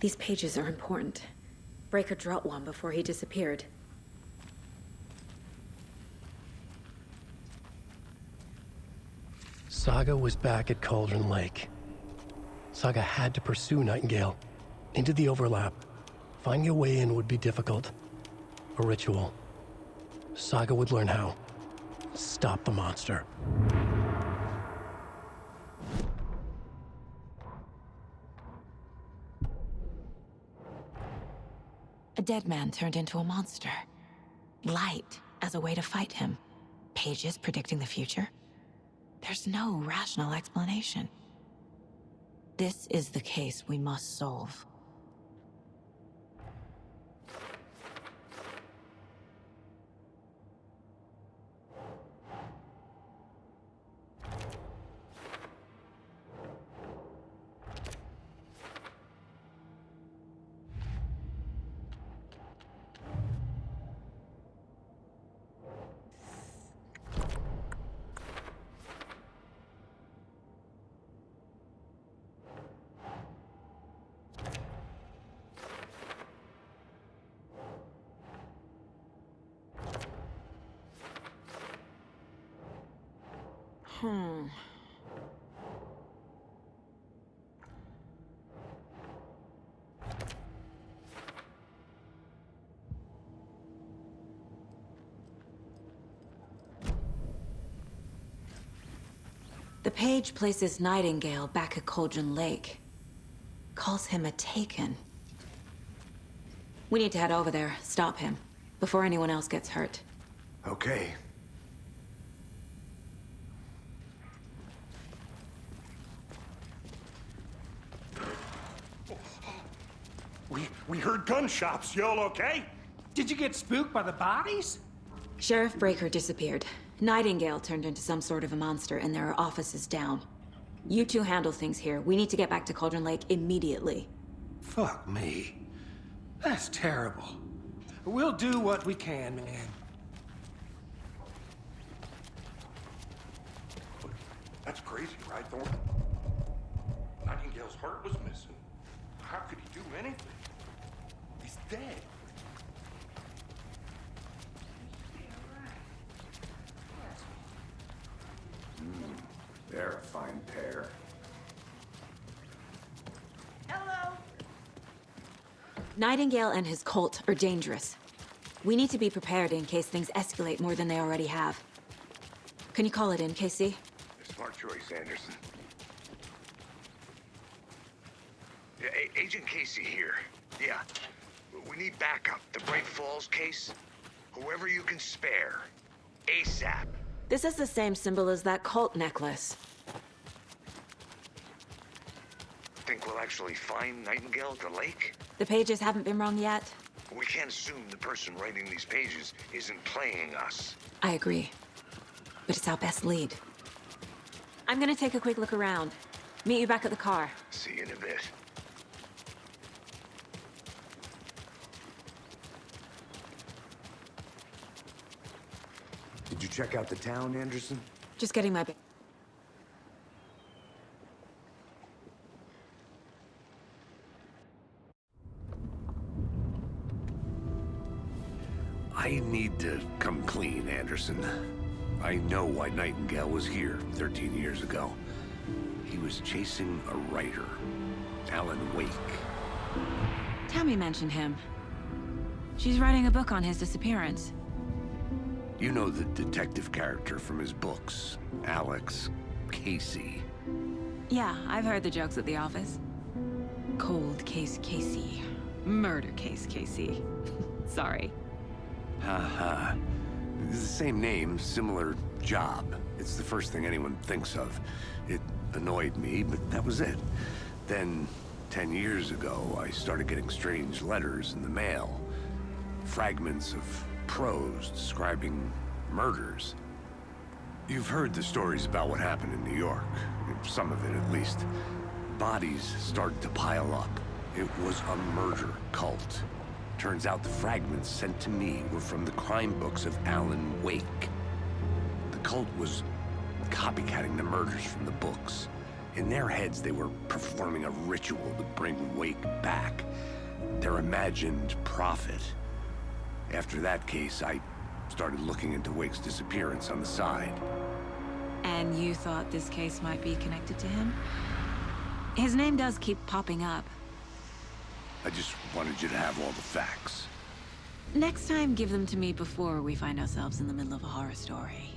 These pages are important. Breaker dropped one before he disappeared. Saga was back at Cauldron Lake. Saga had to pursue Nightingale. Into the overlap. Finding a way in would be difficult. A ritual. Saga would learn how. Stop the monster. A dead man turned into a monster. Light as a way to fight him. Pages predicting the future. There's no rational explanation. This is the case we must solve. The page places Nightingale back at Cauldron Lake. Calls him a Taken. We need to head over there, stop him, before anyone else gets hurt. Okay. We heard gunshots. Y'all okay? Did you get spooked by the bodies? Sheriff Breaker disappeared. Nightingale turned into some sort of a monster, and there are offices down. You two handle things here. We need to get back to Cauldron Lake immediately. Fuck me. That's terrible. We'll do what we can, man. That's crazy, right, Thorne? Nightingale's heart was missing. How could he do anything? He's dead. They're a fine pair. Hello. Nightingale and his cult are dangerous. We need to be prepared in case things escalate more than they already have. Can you call it in, Casey? Smart choice, Anderson. Yeah, Agent Casey here. Yeah. We need backup. The Bright Falls case. Whoever you can spare. ASAP. This is the same symbol as that cult necklace. Think we'll actually find Nightingale at the lake? The pages haven't been wrong yet. We can't assume the person writing these pages isn't playing us. I agree. But it's our best lead. I'm gonna take a quick look around. Meet you back at the car. See you in a bit. Did you check out the town, Anderson? Just getting my... I need to come clean, Anderson. I know why Nightingale was here 13 years ago. He was chasing a writer, Alan Wake. Tammy mentioned him. She's writing a book on his disappearance. You know the detective character from his books, Alex Casey. Yeah, I've heard the jokes at the office. Cold case Casey. Murder case Casey. Sorry. Haha. It's the same name, similar job. It's the first thing anyone thinks of. It annoyed me, but that was it. Then 10 years ago, I started getting strange letters in the mail. Fragments of prose describing murders. You've heard the stories about what happened in New York. Some of it, at least. Bodies started to pile up. It was a murder cult. Turns out the fragments sent to me were from the crime books of Alan Wake. The cult was copycatting the murders from the books. In their heads, they were performing a ritual to bring Wake back. Their imagined prophet. After that case, I started looking into Wake's disappearance on the side. And you thought this case might be connected to him? His name does keep popping up. I just wanted you to have all the facts. Next time, give them to me before we find ourselves in the middle of a horror story.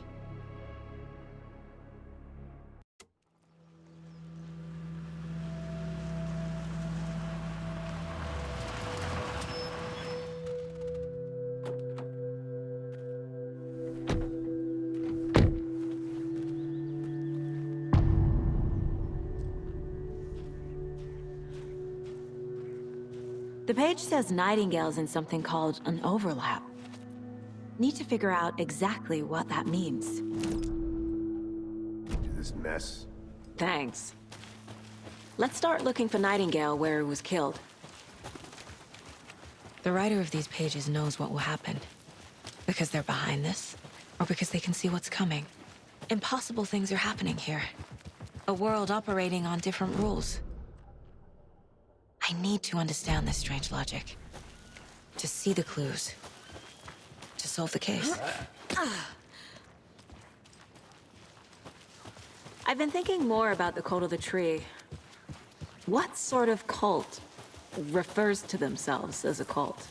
The page says Nightingale's in something called an overlap. Need to figure out exactly what that means. This mess. Thanks. Let's start looking for Nightingale where he was killed. The writer of these pages knows what will happen. Because they're behind this, or because they can see what's coming. Impossible things are happening here. A world operating on different rules. I need to understand this strange logic. To see the clues. To solve the case. I've been thinking more about the cult of the tree. What sort of cult refers to themselves as a cult?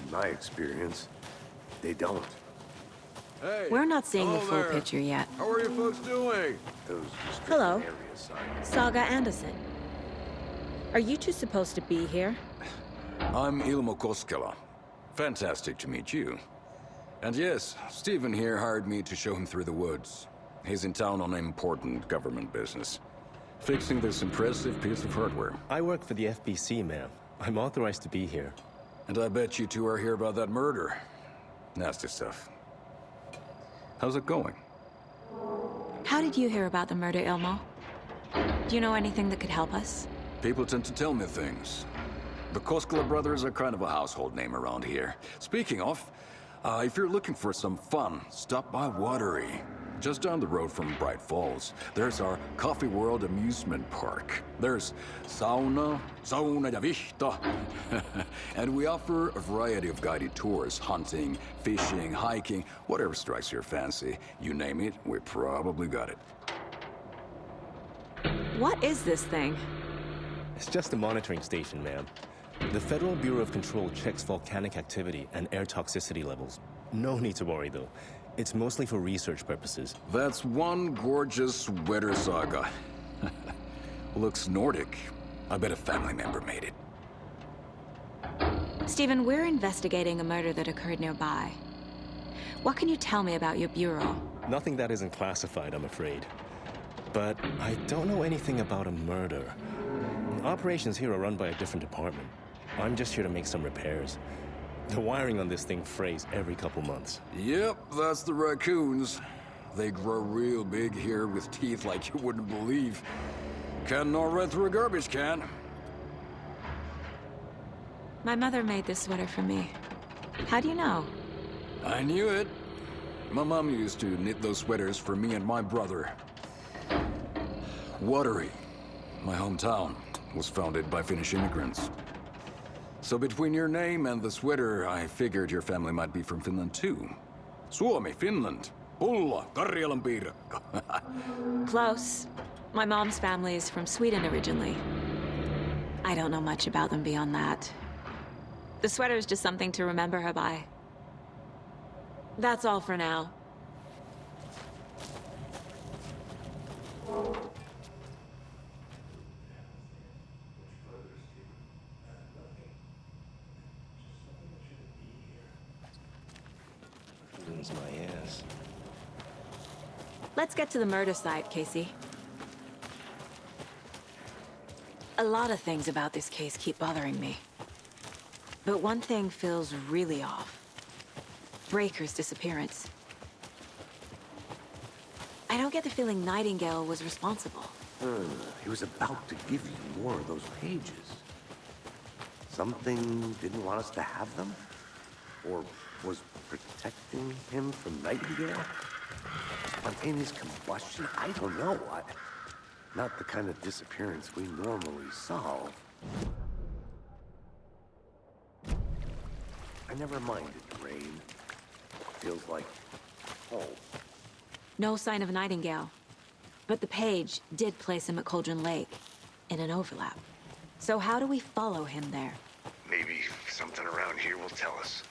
In my experience, they don't. Hey, We're not seeing the hello full there. picture yet. How are you folks doing? Those Hello. area signs. Saga Anderson. Are you two supposed to be here? I'm Ilmo Koskela. Fantastic to meet you. And yes, Stephen here hired me to show him through the woods. He's in town on important government business. Fixing this impressive piece of hardware. I work for the FBC, ma'am. I'm authorized to be here. And I bet you two are here about that murder. Nasty stuff. How's it going? How did you hear about the murder, Ilmo? Do you know anything that could help us? People tend to tell me things. The Koskela brothers are kind of a household name around here. Speaking of, if you're looking for some fun, stop by Watery. Just down the road from Bright Falls, there's our Coffee World amusement park. There's sauna ja vihta. And we offer a variety of guided tours, hunting, fishing, hiking, whatever strikes your fancy. You name it, we probably got it. What is this thing? It's just a monitoring station, ma'am. The Federal Bureau of Control checks volcanic activity and air toxicity levels. No need to worry, though. It's mostly for research purposes. That's one gorgeous sweater, Saga. Looks Nordic. I bet a family member made it. Stephen, we're investigating a murder that occurred nearby. What can you tell me about your bureau? Nothing that isn't classified, I'm afraid. But I don't know anything about a murder. Operations here are run by a different department. I'm just here to make some repairs. The wiring on this thing frays every couple months. Yep, that's the raccoons. They grow real big here with teeth like you wouldn't believe. Can't gnaw right through a garbage can. My mother made this sweater for me. How do you know? I knew it. My mom used to knit those sweaters for me and my brother. Watery, my hometown, was founded by Finnish immigrants. So between your name and the sweater, I figured your family might be from Finland too. Suomi, Finland. Pulla, Karjalan piirakka. Close. My mom's family is from Sweden originally. I don't know much about them beyond that. The sweater is just something to remember her by. That's all for now. My ass. Let's get to the murder site, Casey. A lot of things about this case keep bothering me. But one thing feels really off. Breaker's disappearance. I don't get the feeling Nightingale was responsible. He was about to give you more of those pages. Something didn't want us to have them? Or was protecting him from Nightingale? Spontaneous combustion? I don't know. Not the kind of disappearance we normally solve. I never minded the rain. Feels like home. No sign of Nightingale. But the page did place him at Cauldron Lake, in an overlap. So how do we follow him there? Maybe something around here will tell us.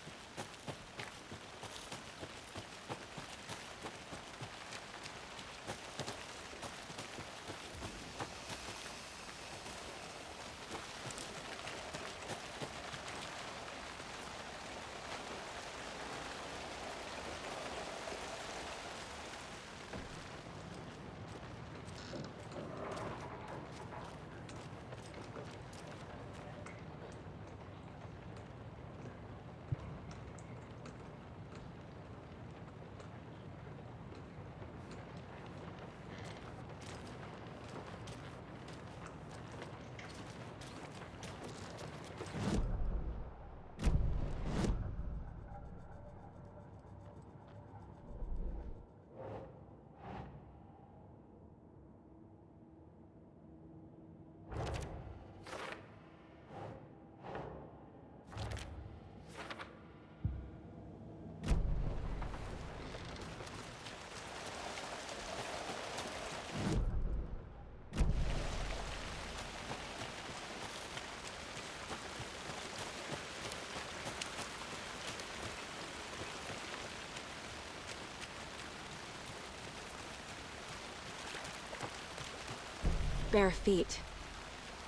Bare feet.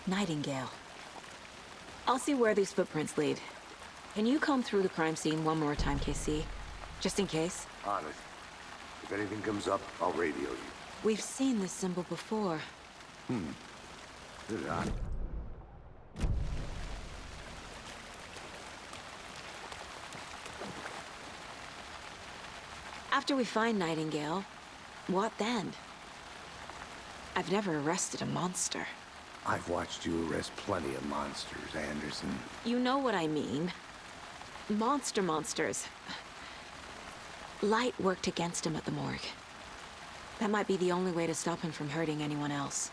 Nightingale. I'll see where these footprints lead. Can you comb through the crime scene one more time, KC? Just in case? Honest. If anything comes up, I'll radio you. We've seen this symbol before. Good eye. After we find Nightingale, what then? I've never arrested a monster. I've watched you arrest plenty of monsters, Anderson. You know what I mean. Monsters. Light worked against him at the morgue. That might be the only way to stop him from hurting anyone else.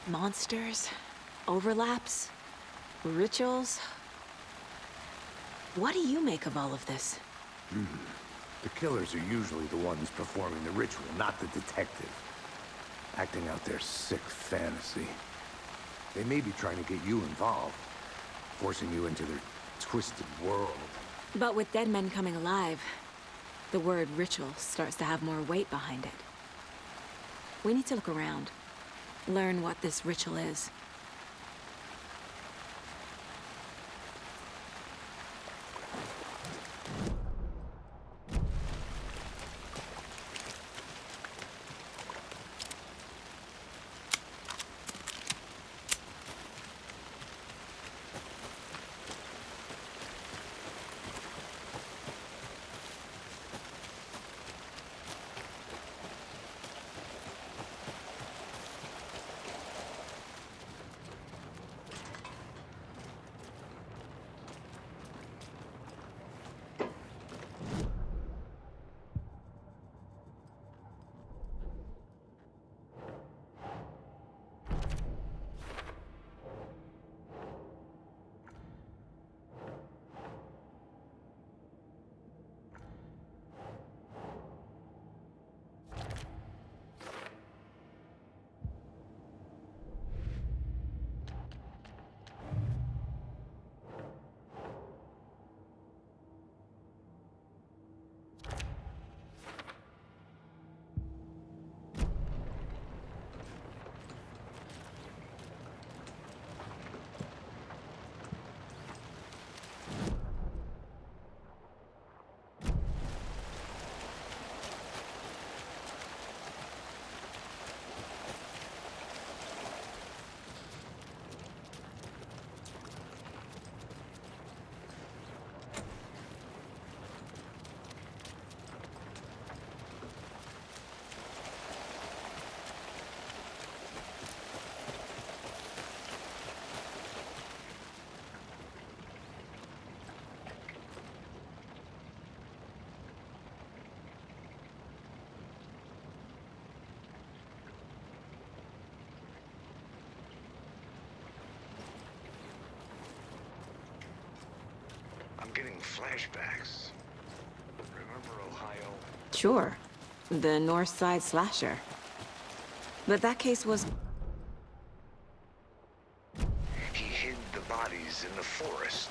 Monsters, overlaps, rituals. What do you make of all of this? The killers are usually the ones performing the ritual, not the detective. Acting out their sick fantasy. They may be trying to get you involved, forcing you into their twisted world. But with dead men coming alive, the word ritual starts to have more weight behind it. We need to look around, learn what this ritual is. flashbacks. Remember Ohio? Sure. The North Side slasher. But that case was... He hid the bodies in the forest.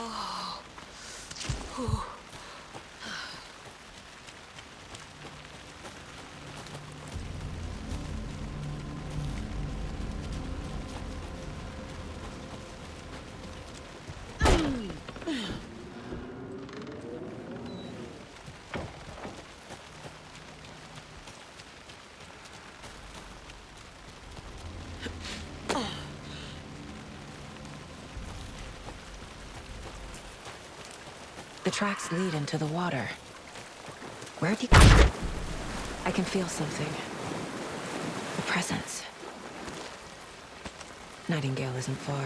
Oh. Whew. The tracks lead into the water. Where'd he go? I can feel something. A presence. Nightingale isn't far.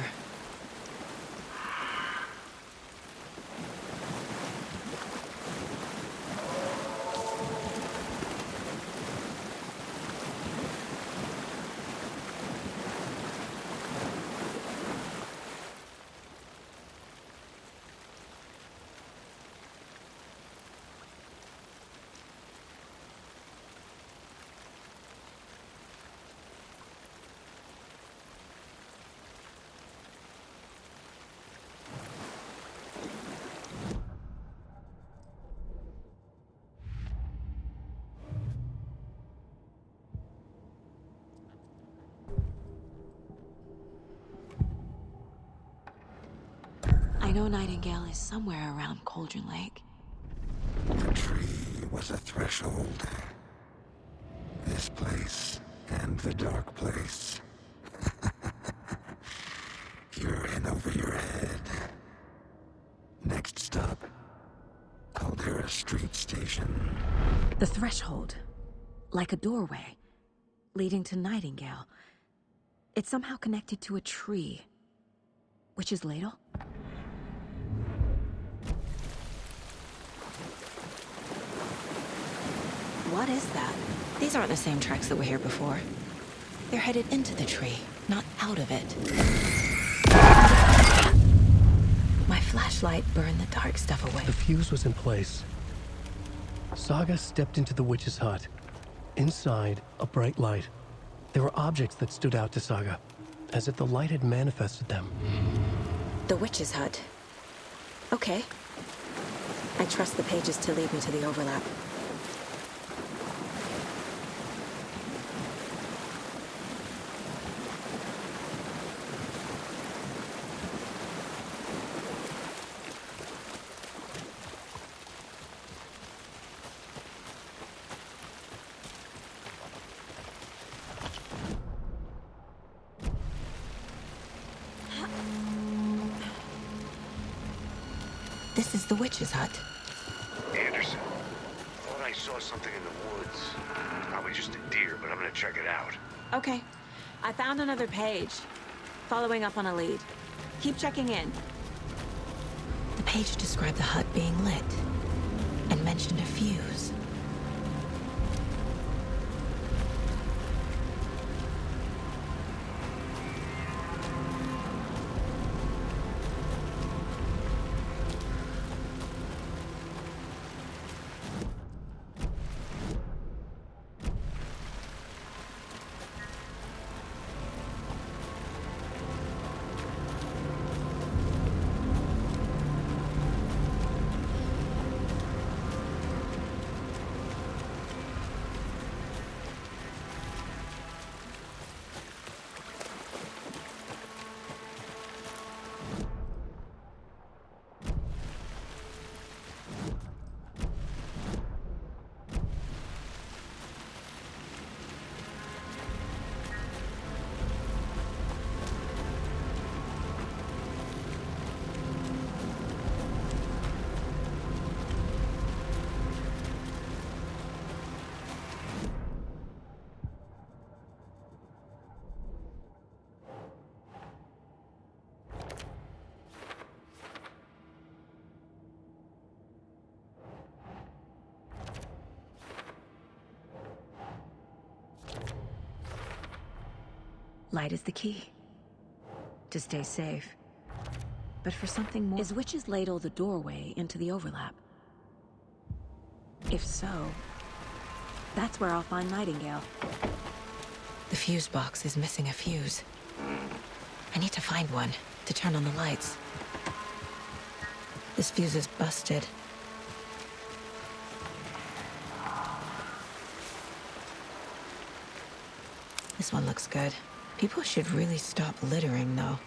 I know Nightingale is somewhere around Cauldron Lake. The tree was a threshold. This place and the dark place. You're in over your head. Next stop, Caldera Street Station. The threshold. Like a doorway. Leading to Nightingale. It's somehow connected to a tree. Witch's Ladle? What is that? These aren't the same tracks that were here before. They're headed into the tree, not out of it. My flashlight burned the dark stuff away. The fuse was in place. Saga stepped into the witch's hut. Inside, a bright light. There were objects that stood out to Saga, as if the light had manifested them. The witch's hut. Okay. I trust the pages to lead me to the overlap. This is the witch's hut. Anderson, thought I saw something in the woods. Probably just a deer, but I'm gonna check it out. Okay. I found another page. Following up on a lead. Keep checking in. The page described the hut being lit and mentioned a fuse. Light is the key. To stay safe. But for something more... Is Witch's Ladle the doorway into the overlap? If so, that's where I'll find Nightingale. The fuse box is missing a fuse. I need to find one to turn on the lights. This fuse is busted. This one looks good. People should really stop littering, though.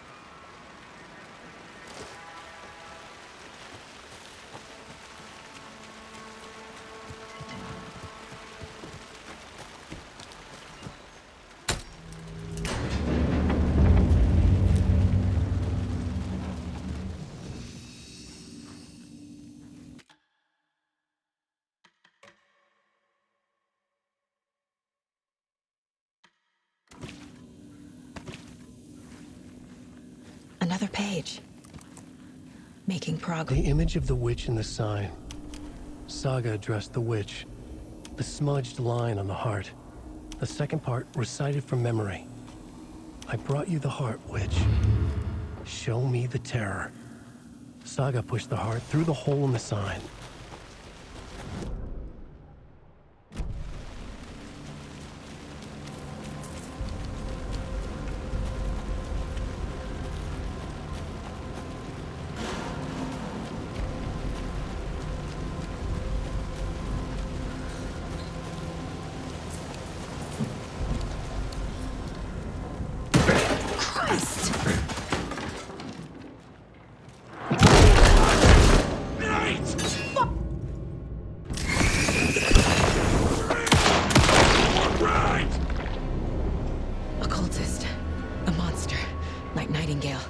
Another page. Making progress. The image of the witch in the sign. Saga addressed the witch. The smudged line on the heart. The second part recited from memory. I brought you the heart, witch. Show me the terror. Saga pushed the heart through the hole in the sign. Occultist. A monster. Like Nightingale.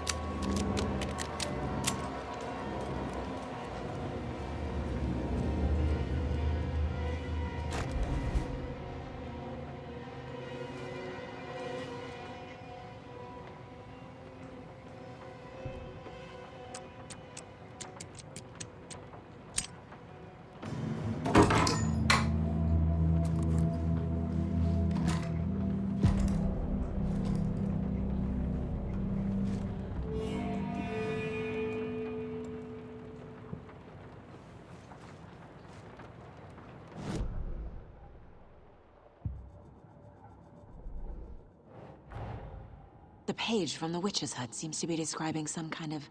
The page from the witch's hut seems to be describing some kind of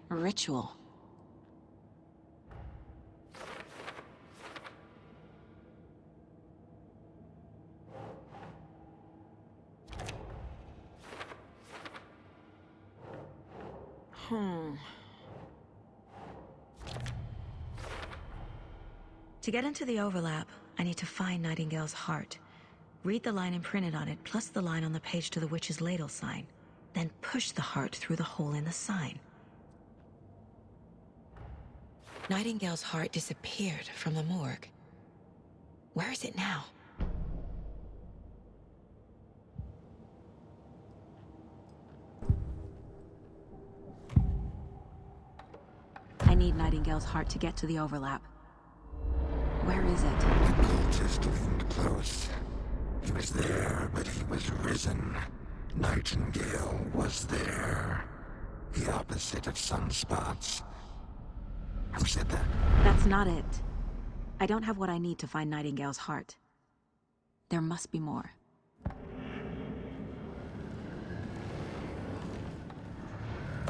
ritual. To get into the overlap, I need to find Nightingale's heart. Read the line imprinted on it, plus the line on the page to the witch's ladle sign. Then push the heart through the hole in the sign. Nightingale's heart disappeared from the morgue. Where is it now? I need Nightingale's heart to get to the overlap. Where is it? The cultist leaned close. He was there, but he was risen. Nightingale was there. The opposite of sunspots. Who said that? That's not it. I don't have what I need to find Nightingale's heart. There must be more.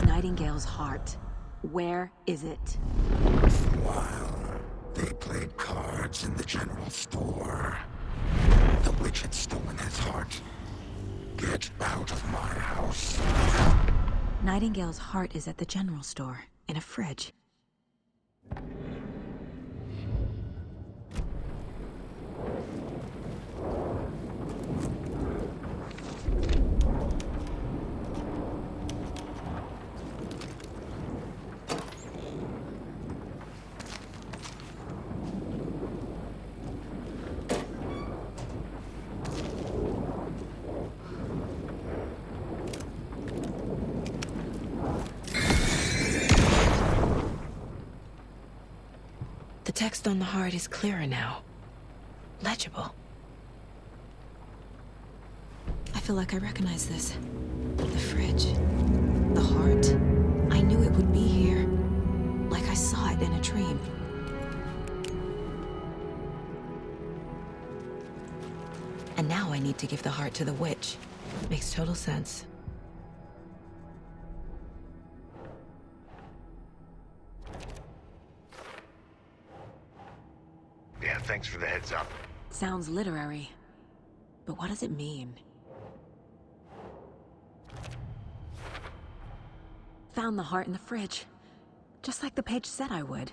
Nightingale's heart. Where is it? While they played cards in the general store, the witch had stolen his heart. Get out of my house. Nightingale's heart is at the general store, in a fridge. The text on the heart is clearer now. Legible. I feel like I recognize this. fridge. The heart. I knew it would be here. Like I saw it in a dream. And now I need to give the heart to the witch. Makes total sense. Yeah, thanks for the heads up. Sounds literary. But what does it mean? Found the heart in the fridge. Just like the page said I would.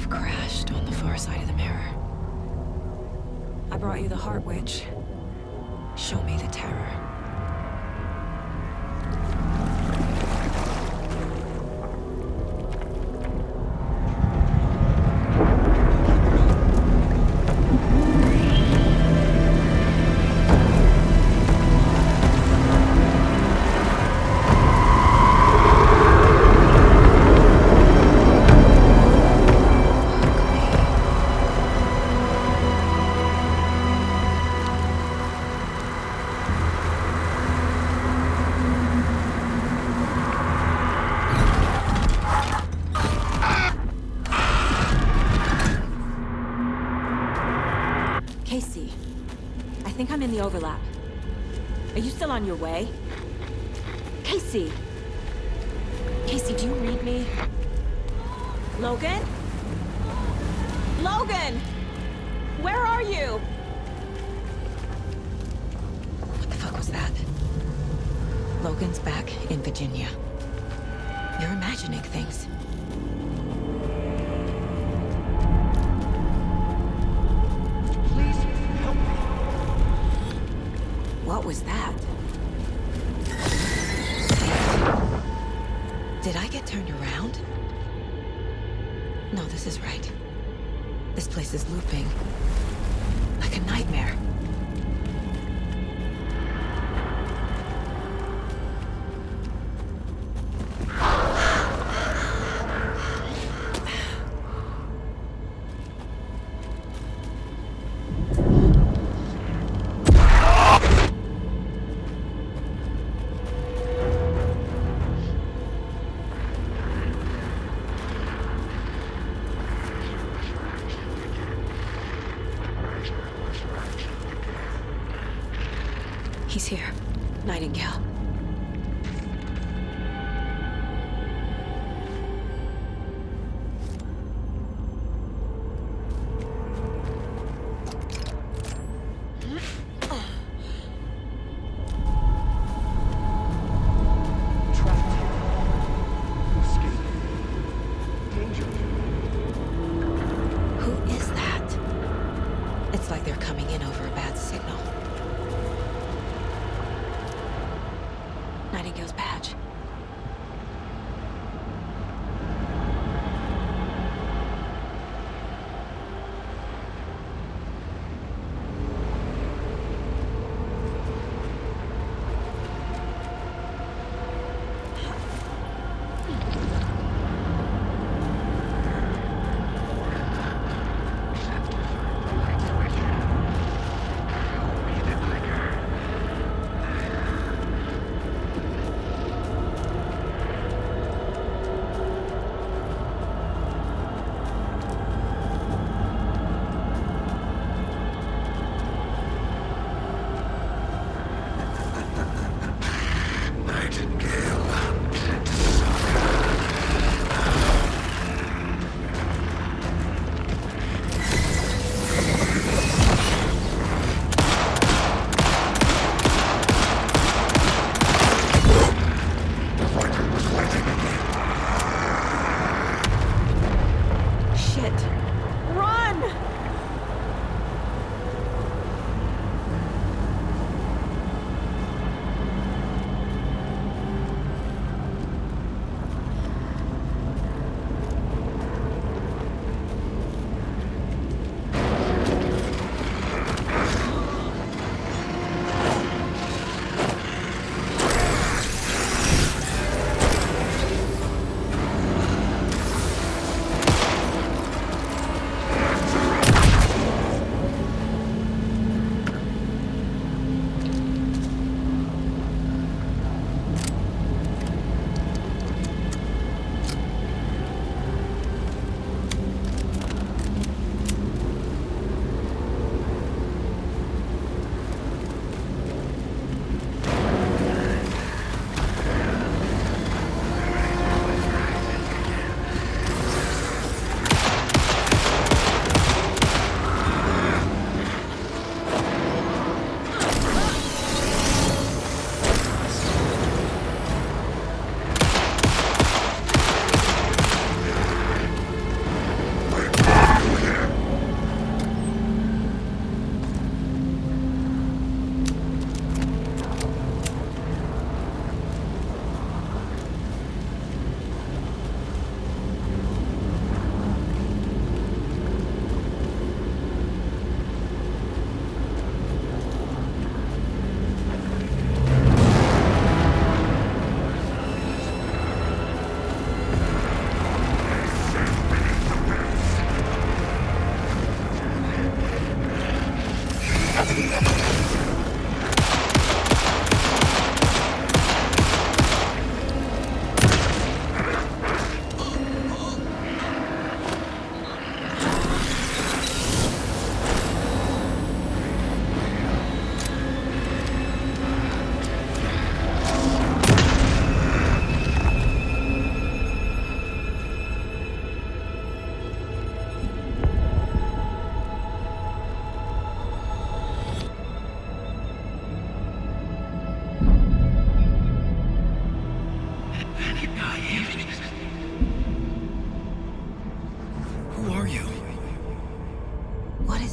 Crashed on the far side of the mirror. I brought you the Heart Witch. Show me the terror. Casey, I think I'm in the overlap. Are you still on your way? Casey! Casey, do you read me? Logan? Logan! Where are you? What the fuck was that? Logan's back in Virginia. You're imagining things. Please help me. What was that? Did I get turned around? No, this is right. This place is looping. Like a nightmare. He's here. Nightingale. Who is that? It's like they're coming in over a bad signal. Nightingale's badge.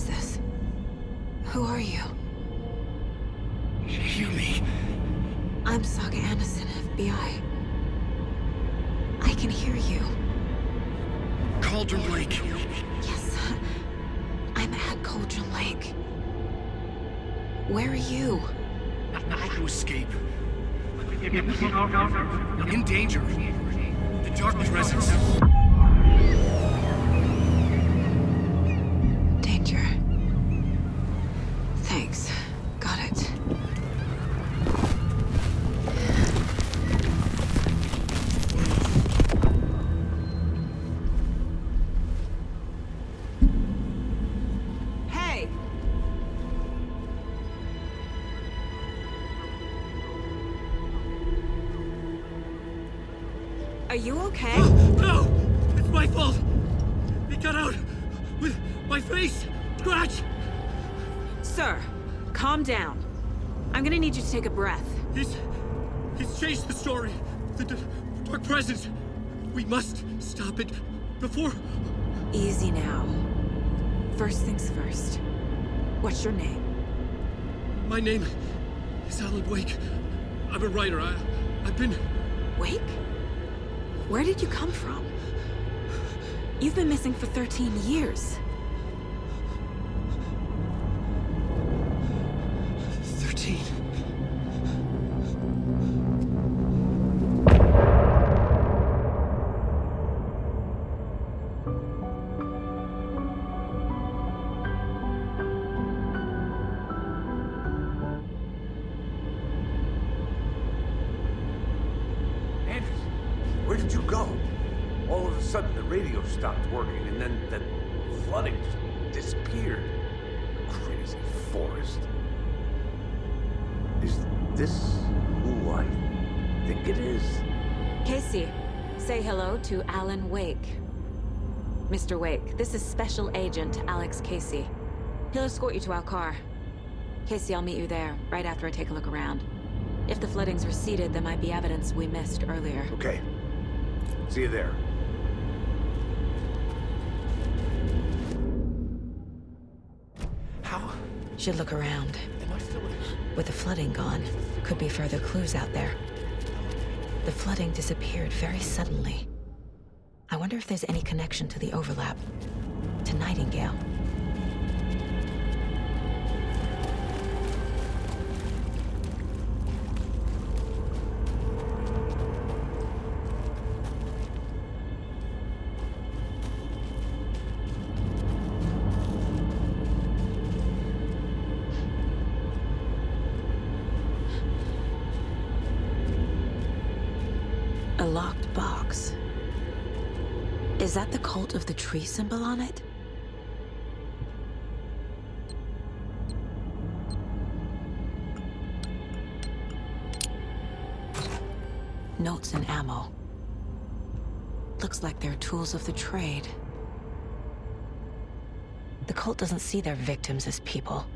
is this? Who are you? Hear me. I'm Saga Anderson, FBI. I can hear you. Cauldron Lake. Yes, I'm at Cauldron Lake. Where are you? How to escape. In danger. The dark presence. Danger. Thanks. Got it. Hey! Are you okay? No! It's my fault! It got out with my face! Scratch! Sir, calm down. I'm gonna need you to take a breath. He's changed the story. The dark presence. We must stop it before... Easy now. First things first. What's your name? My name is Alan Wake. I'm a writer. I've been... Wake? Where did you come from? You've been missing for 13 years. 13. Where did you go? All of a sudden, the radio stopped working, and then the flooding just disappeared. Crazy forest. Is this who I think it is? Casey, say hello to Alan Wake. Mr. Wake, this is Special Agent Alex Casey. He'll escort you to our car. Casey, I'll meet you there, right after I take a look around. If the flooding's receded, there might be evidence we missed earlier. Okay. See you there. How? Should look around. Am I still in? With the flooding gone, could be further clues out there. The flooding disappeared very suddenly. I wonder if there's any connection to the overlap. To Nightingale. A locked box. Is that the cult of the tree symbol on it? Notes and ammo. Looks like they're tools of the trade. The cult doesn't see their victims as people.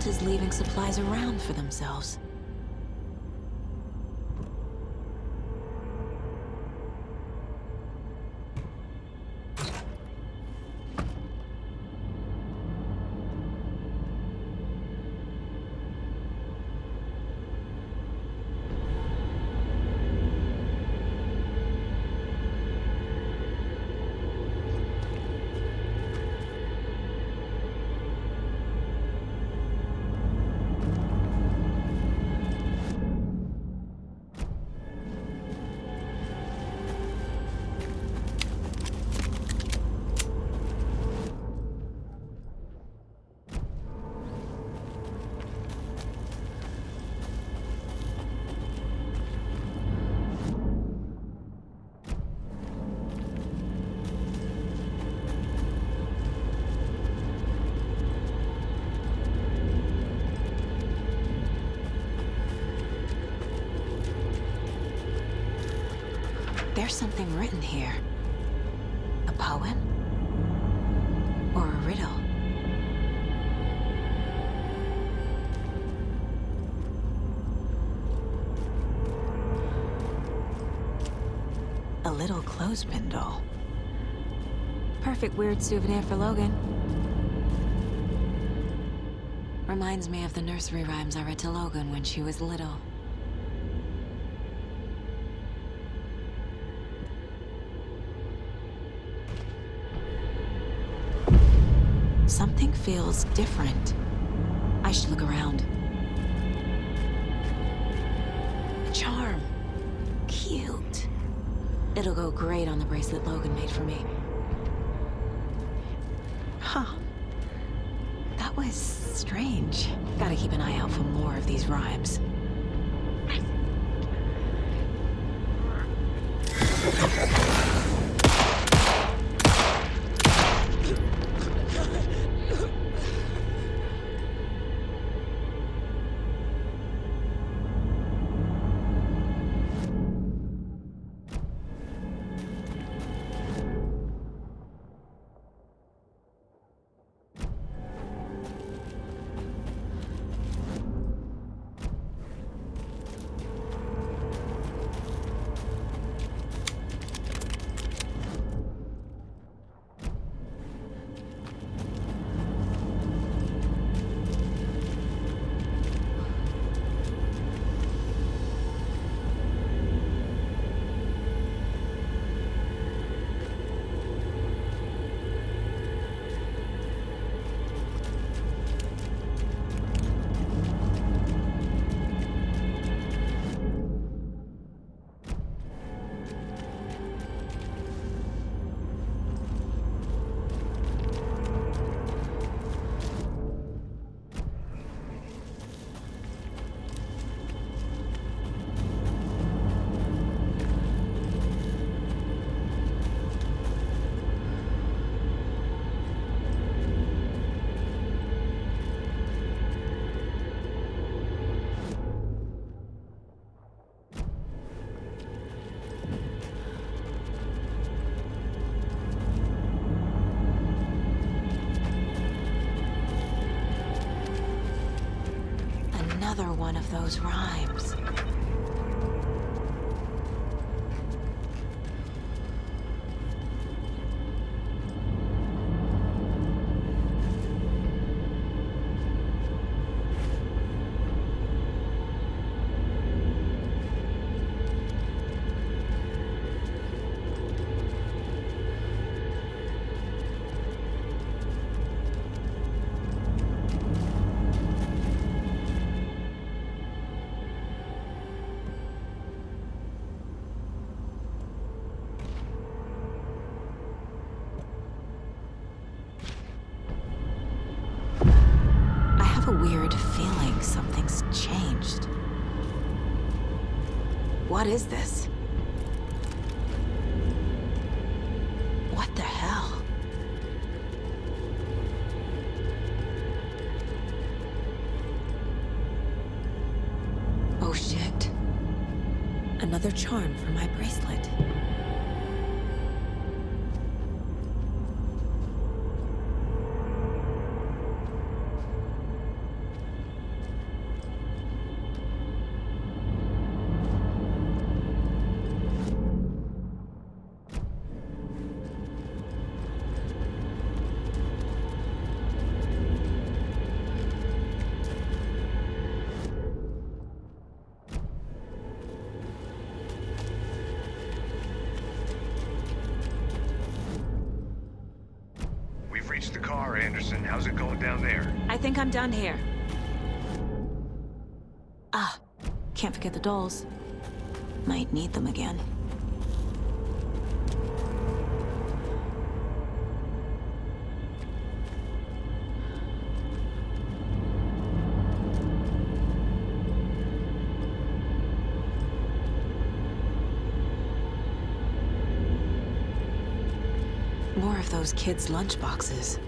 is leaving supplies around for themselves. There's something written here. A poem? Or a riddle? A little clothespin doll. Perfect weird souvenir for Logan. Reminds me of the nursery rhymes I read to Logan when she was little. Something feels different. I should look around. A charm. Cute. It'll go great on the bracelet Logan made for me. Huh. That was strange. Gotta keep an eye out for more of these rhymes. Another one of those rhymes. A weird feeling something's changed. What is this? What the hell? Oh shit. Another charm for my bracelet. Anderson. How's it going down there? I think I'm done here. Ah, can't forget the dolls. Might need them again. More of those kids' lunchboxes.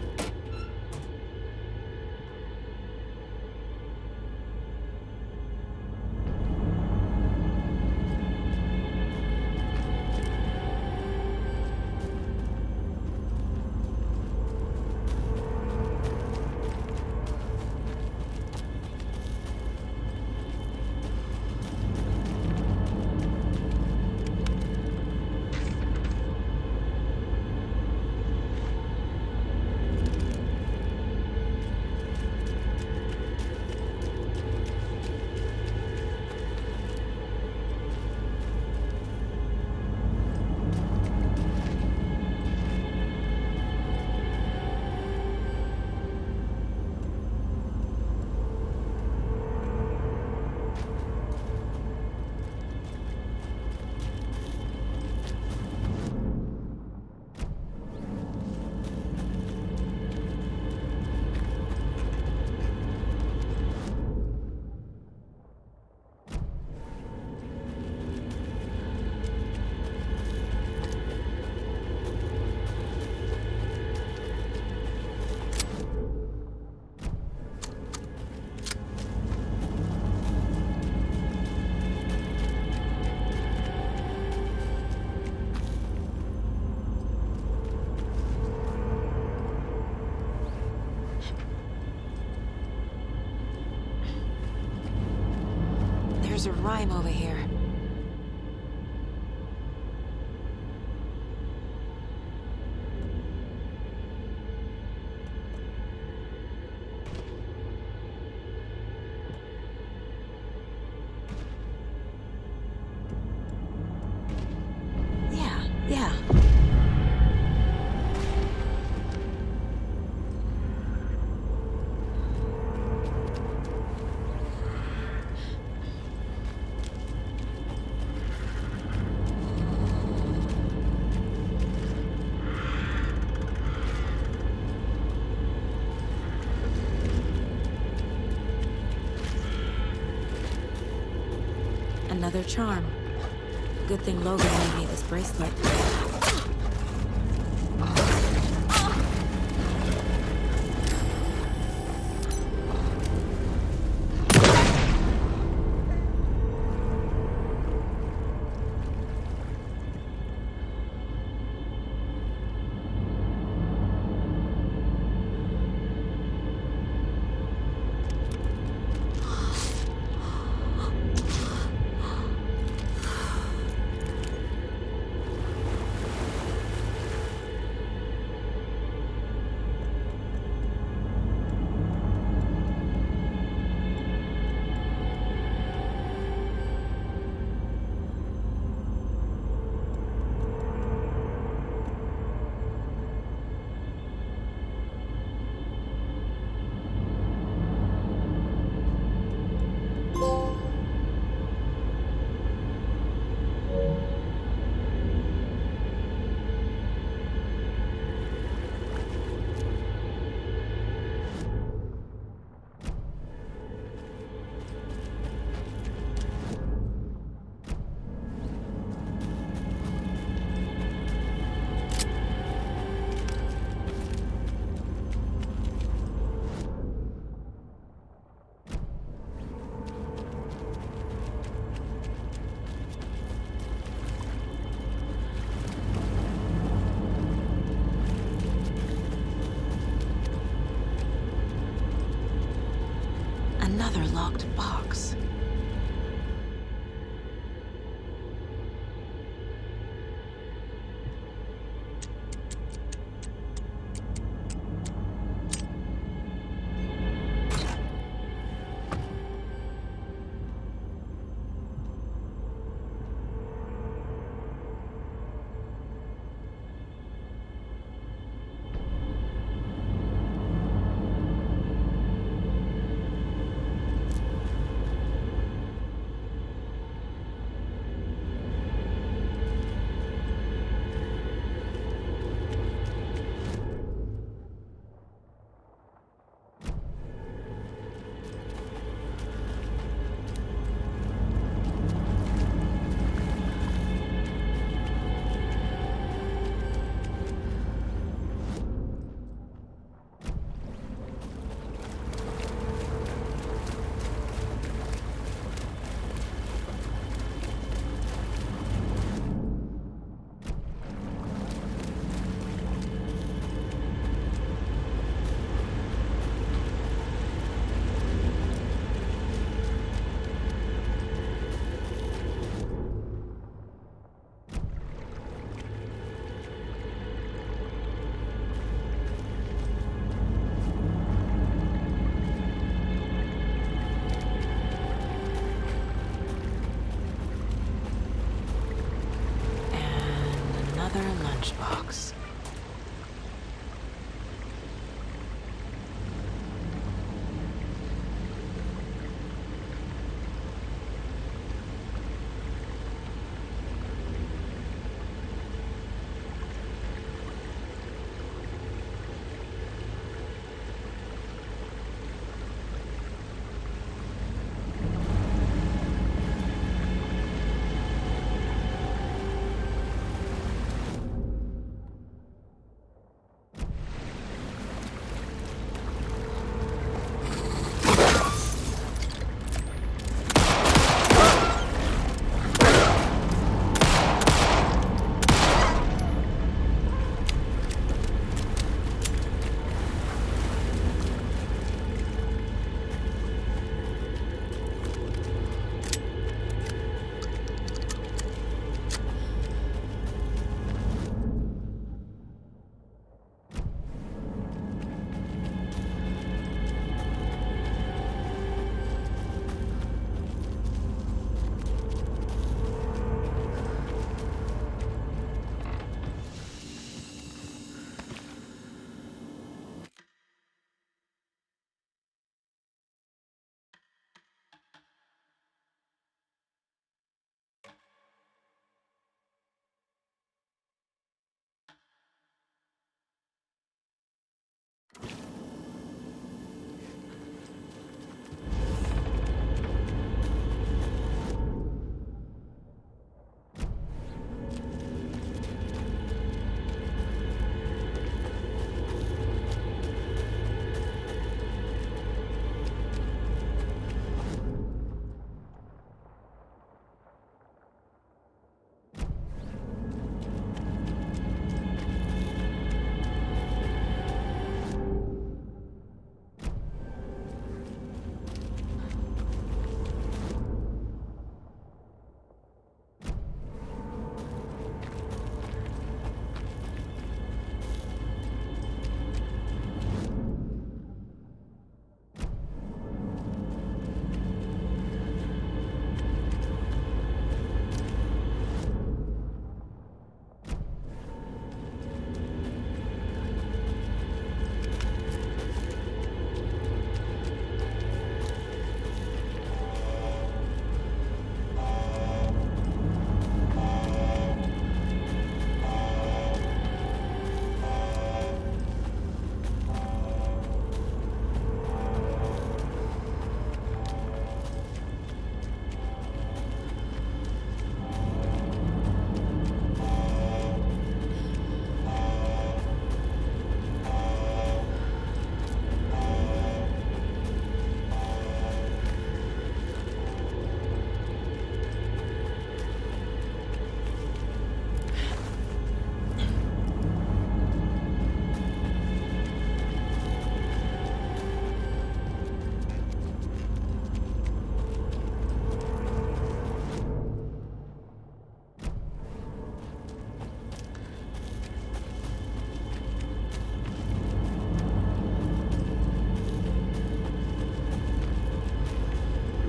There's a rhyme over here. Yeah. Another charm. Good thing Logan made me this bracelet. Another locked box. Another lunchbox.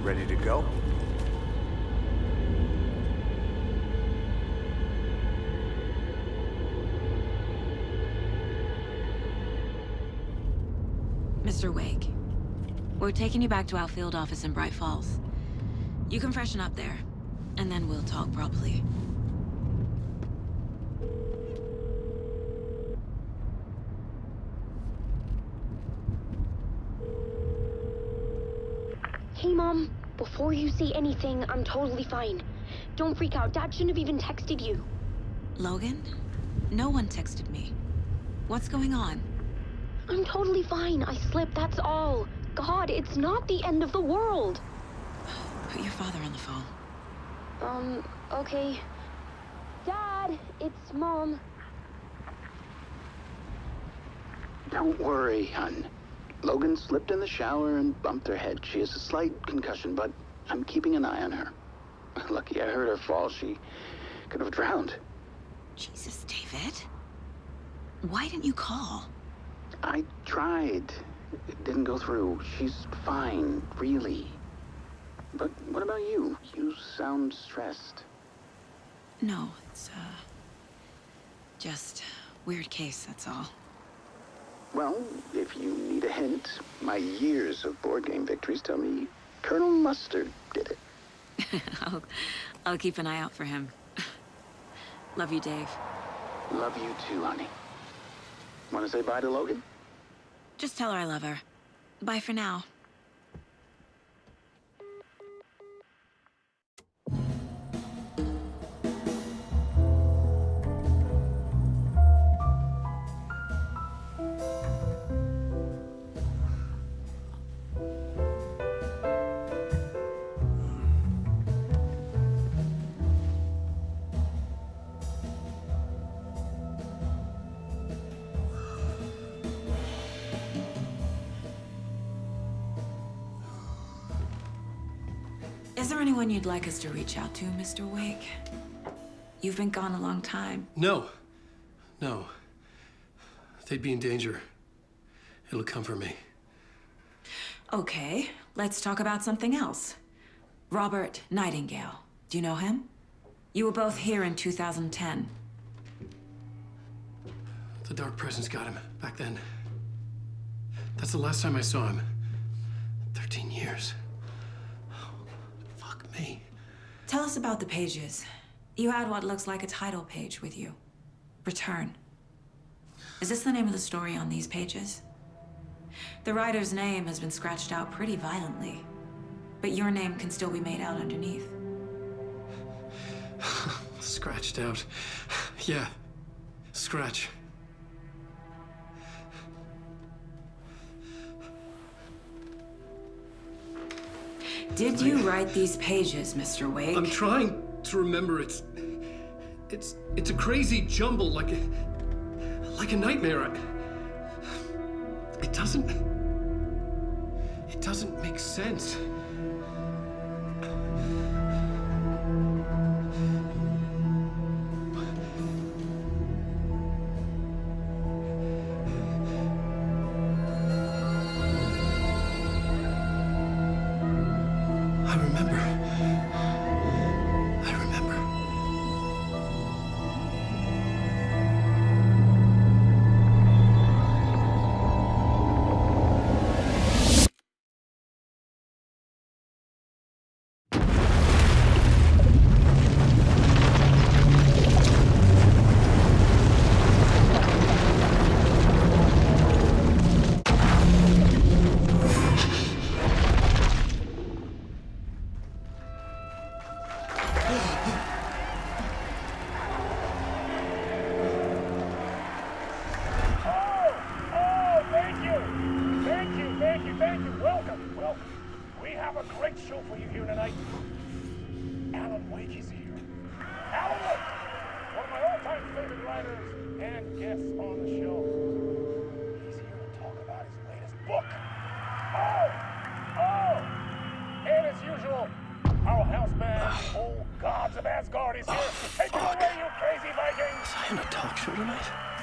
Ready to go? Mr. Wake, we're taking you back to our field office in Bright Falls. You can freshen up there, and then we'll talk properly. Hey, Mom. Before you say anything, I'm totally fine. Don't freak out. Dad shouldn't have even texted you. Logan? No one texted me. What's going on? I'm totally fine. I slipped, that's all. God, it's not the end of the world. Put your father on the phone. Okay. Dad, it's Mom. Don't worry, hon. Logan slipped in the shower and bumped her head. She has a slight concussion, but I'm keeping an eye on her. Lucky I heard her fall. She could have drowned. Jesus, David. Why didn't you call? I tried. It didn't go through. She's fine, really. But what about you? You sound stressed. No, Just weird case, that's all. Well, if you need a hint, my years of board game victories tell me Colonel Mustard did it. I'll keep an eye out for him. Love you, Dave. Love you too, honey. Want to say bye to Logan? Just tell her I love her. Bye for now. Is there anyone you'd like us to reach out to, Mr. Wake? You've been gone a long time. No. No. They'd be in danger. It'll come for me. Okay, let's talk about something else. Robert Nightingale. Do you know him? You were both here in 2010. The Dark Presence got him back then. That's the last time I saw him. 13 years. Fuck me. Tell us about the pages. You had what looks like a title page with you. Return. Is this the name of the story on these pages? The writer's name has been scratched out pretty violently, but your name can still be made out underneath. Scratched out. Yeah. Scratch. Did you write these pages, Mr. Wake? I'm trying to remember. It's a crazy jumble, like a nightmare. It doesn't make sense.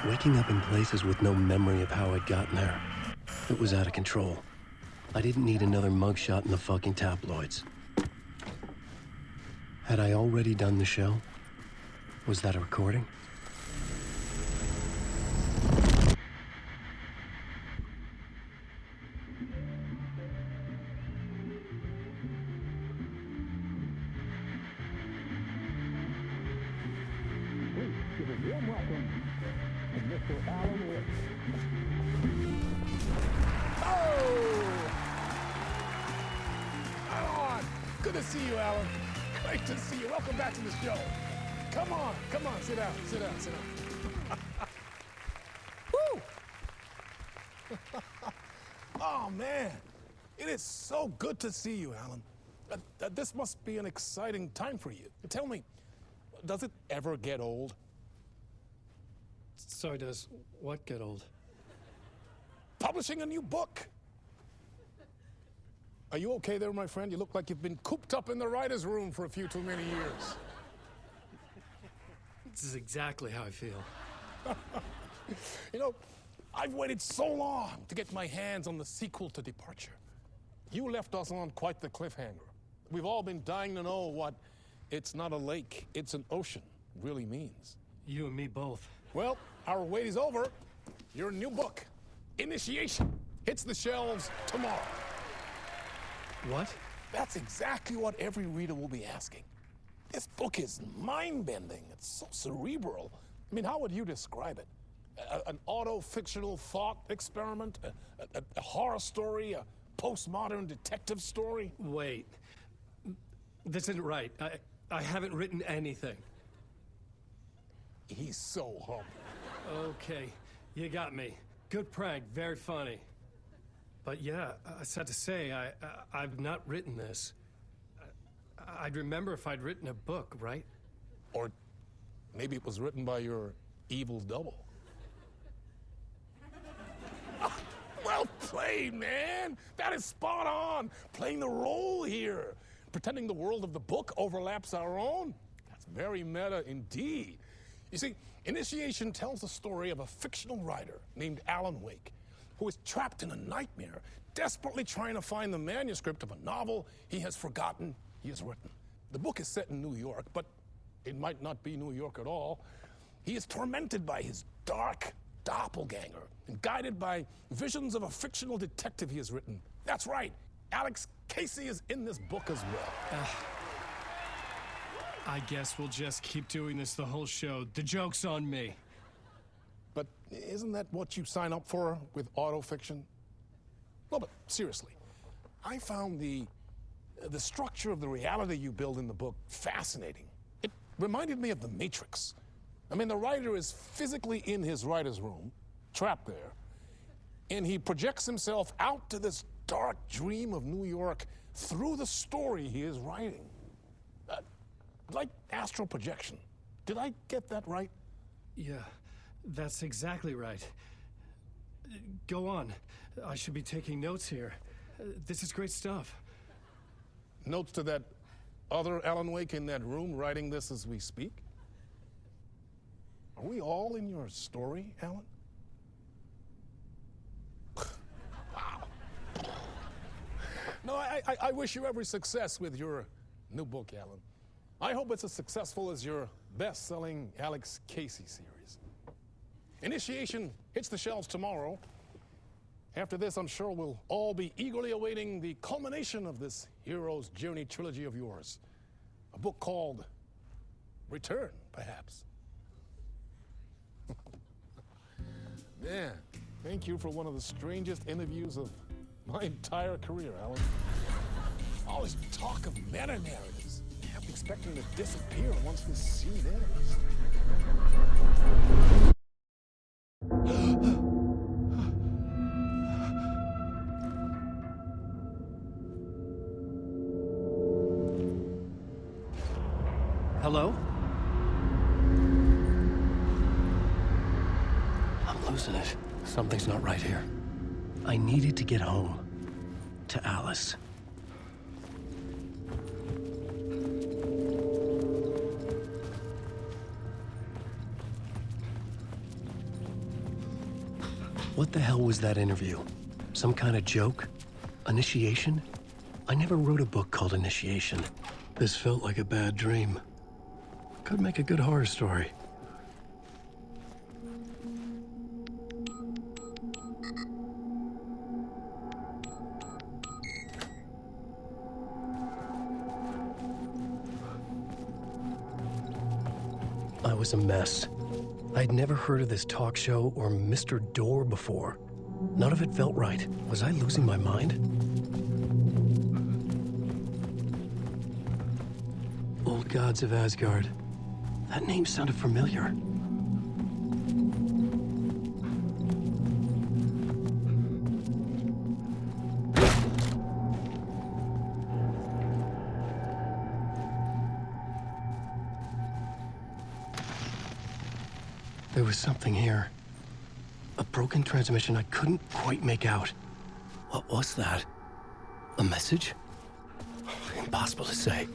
Waking up in places with no memory of how I'd gotten there. It was out of control. I didn't need another mugshot in the fucking tabloids. Had I already done the show? Was that a recording? Good to see you, Alan. Great to see you. Welcome back to the show. Come on, sit down. Woo! Oh, man. It is so good to see you, Alan. This must be an exciting time for you. Tell me, does it ever get old? Sorry, does what get old? Publishing a new book. Are you okay there, my friend? You look like you've been cooped up in the writer's room for a few too many years. This is exactly how I feel. You know, I've waited so long to get my hands on the sequel to Departure. You left us on quite the cliffhanger. We've all been dying to know what "it's not a lake, it's an ocean" really means. You and me both. Well, our wait is over. Your new book, Initiation, hits the shelves tomorrow. What? That's exactly what every reader will be asking. This book is mind-bending. It's so cerebral. I mean, how would you describe it? An auto-fictional thought experiment? A horror story? A postmodern detective story? Wait. This isn't right. I haven't written anything. He's so humble. Okay, you got me. Good prank, very funny. But yeah, I sad to say, I've not written this. I'd remember if I'd written a book, right? Or maybe it was written by your evil double. Well played, man! That is spot on! Playing the role here. Pretending the world of the book overlaps our own. That's very meta indeed. You see, Initiation tells the story of a fictional writer named Alan Wake, who is trapped in a nightmare, desperately trying to find the manuscript of a novel he has forgotten he has written. The book is set in New York, but it might not be New York at all. He is tormented by his dark doppelganger and guided by visions of a fictional detective he has written. That's right, Alex Casey is in this book as well. I guess we'll just keep doing this the whole show. The joke's on me. But isn't that what you sign up for with autofiction? No, but seriously, I found the structure of the reality you build in the book fascinating. It reminded me of The Matrix. I mean, the writer is physically in his writer's room, trapped there, and he projects himself out to this dark dream of New York through the story he is writing. Like astral projection. Did I get that right? Yeah, that's exactly right. Go on. I should be taking notes here. This is great stuff. Notes to that other Alan Wake in that room writing this as we speak? Are we all in your story, Alan? Wow. No, I wish you every success with your new book, Alan. I hope it's as successful as your best-selling Alex Casey series. Initiation hits the shelves tomorrow. After this, I'm sure we'll all be eagerly awaiting the culmination of this hero's journey trilogy of yours. A book called Return, perhaps. Man, thank you for one of the strangest interviews of my entire career, Alan. All this talk of meta-narratives. I'm expecting to disappear once this scene ends. Hello? I'm losing it. Something's not right here. I needed to get home. To Alice. What the hell was that interview? Some kind of joke? Initiation? I never wrote a book called Initiation. This felt like a bad dream. Could make a good horror story. I was a mess. I'd never heard of this talk show or Mr. Door before. None of it felt right. Was I losing my mind? Old Gods of Asgard. That name sounded familiar. There was something here. A broken transmission I couldn't quite make out. What was that? A message? Impossible to say.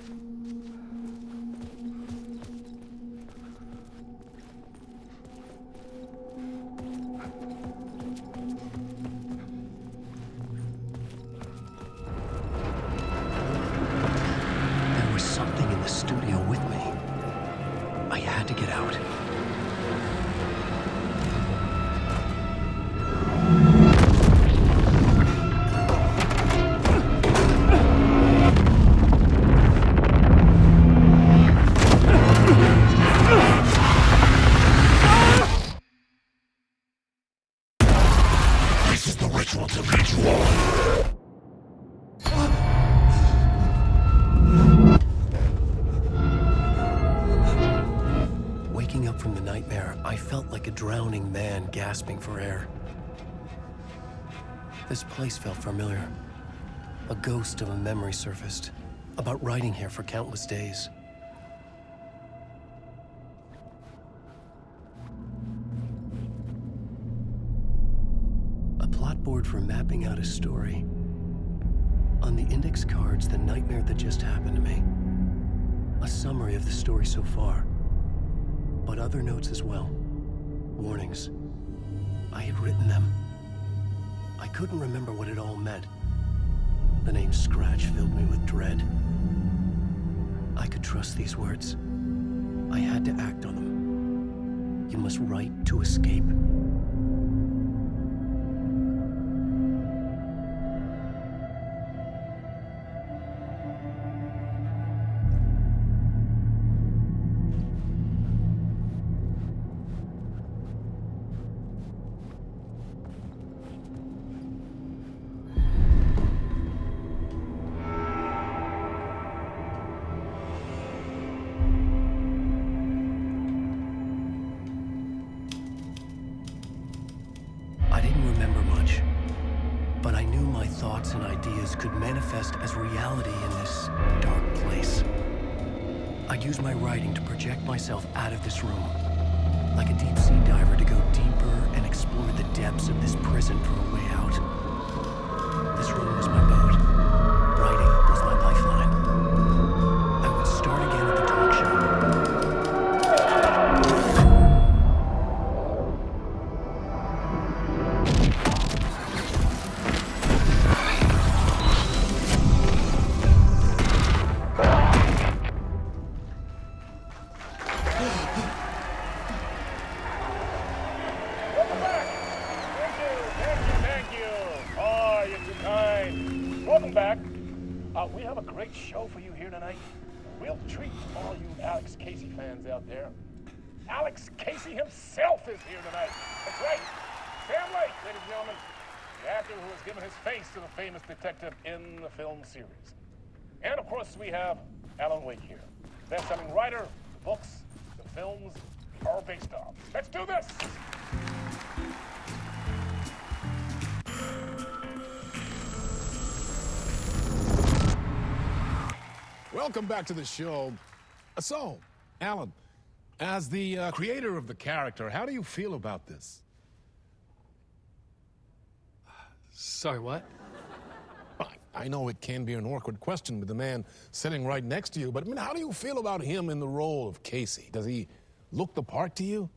There was something in the studio with me. I had to get out. like a drowning man gasping for air. This place felt familiar. A ghost of a memory surfaced, about writing here for countless days. A plot board for mapping out a story. On the index cards, the nightmare that just happened to me. A summary of the story so far, but other notes as well. Warnings. I had written them. I couldn't remember what it all meant. The name Scratch filled me with dread. I could trust these words. I had to act on them. You must write to escape. But I knew my thoughts and ideas could manifest as reality in this dark place. I'd use my writing to project myself out of this room, like a deep-sea diver to go deeper and explore the depths of this prison for a way out. This room was my boat. Writing was my lifeline. I would start again at the talk show. We have a great show for you here tonight. Real treat for all you Alex Casey fans out there. Alex Casey himself is here tonight. That's right. Sam Lake, ladies and gentlemen. The actor who has given his face to the famous detective in the film series. And of course, we have Alan Wake here. Best-selling writer, the books, the films are based on. Let's do this! Welcome back to the show. So, Alan, as the creator of the character, how do you feel about this? Sorry, what? I know it can be an awkward question with the man sitting right next to you, but I mean, how do you feel about him in the role of Casey? Does he look the part to you?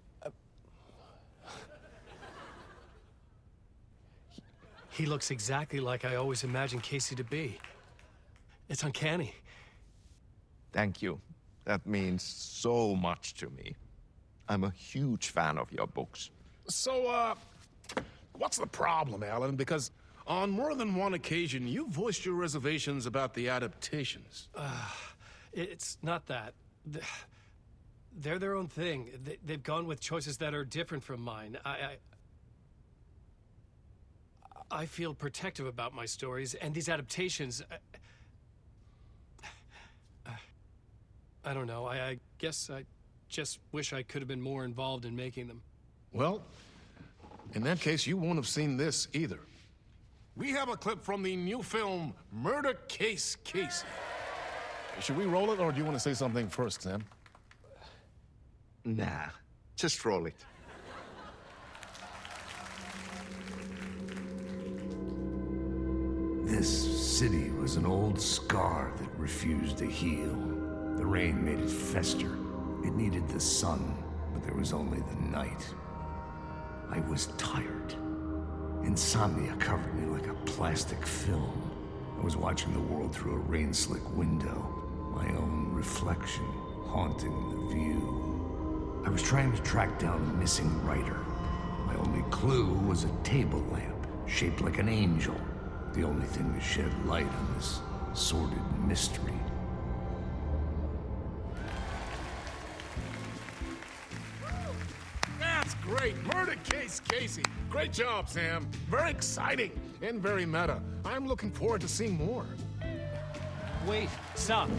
He looks exactly like I always imagined Casey to be. It's uncanny. Thank you. That means so much to me. I'm a huge fan of your books. So, what's the problem, Alan? Because on more than one occasion, you voiced your reservations about the adaptations. It's not that. They're their own thing. They've gone with choices that are different from mine. I feel protective about my stories, and these adaptations... I don't know. I guess I just wish I could have been more involved in making them. Well, in that case, you won't have seen this either. We have a clip from the new film, Murder Case Casey. Should we roll it, or do you want to say something first, Sam? Nah, just roll it. This city was an old scar that refused to heal. The rain made it fester. It needed the sun, but there was only the night. I was tired. Insomnia covered me like a plastic film. I was watching the world through a rain-slick window, my own reflection haunting the view. I was trying to track down a missing writer. My only clue was a table lamp, shaped like an angel. The only thing to shed light on this sordid mystery. That's great. Murder Case Casey. Great job, Sam. Very exciting and very meta. I'm looking forward to seeing more. Wait, stop.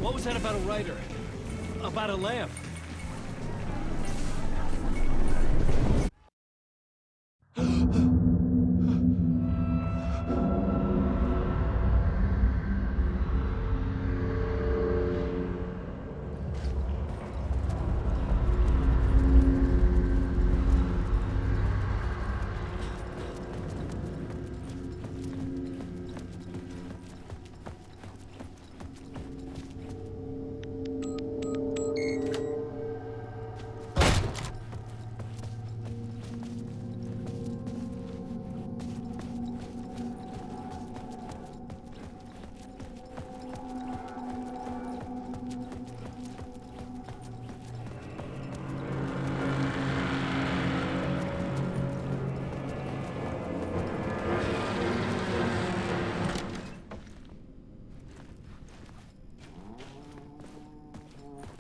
What was that about a writer? About a lamp?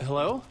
Hello?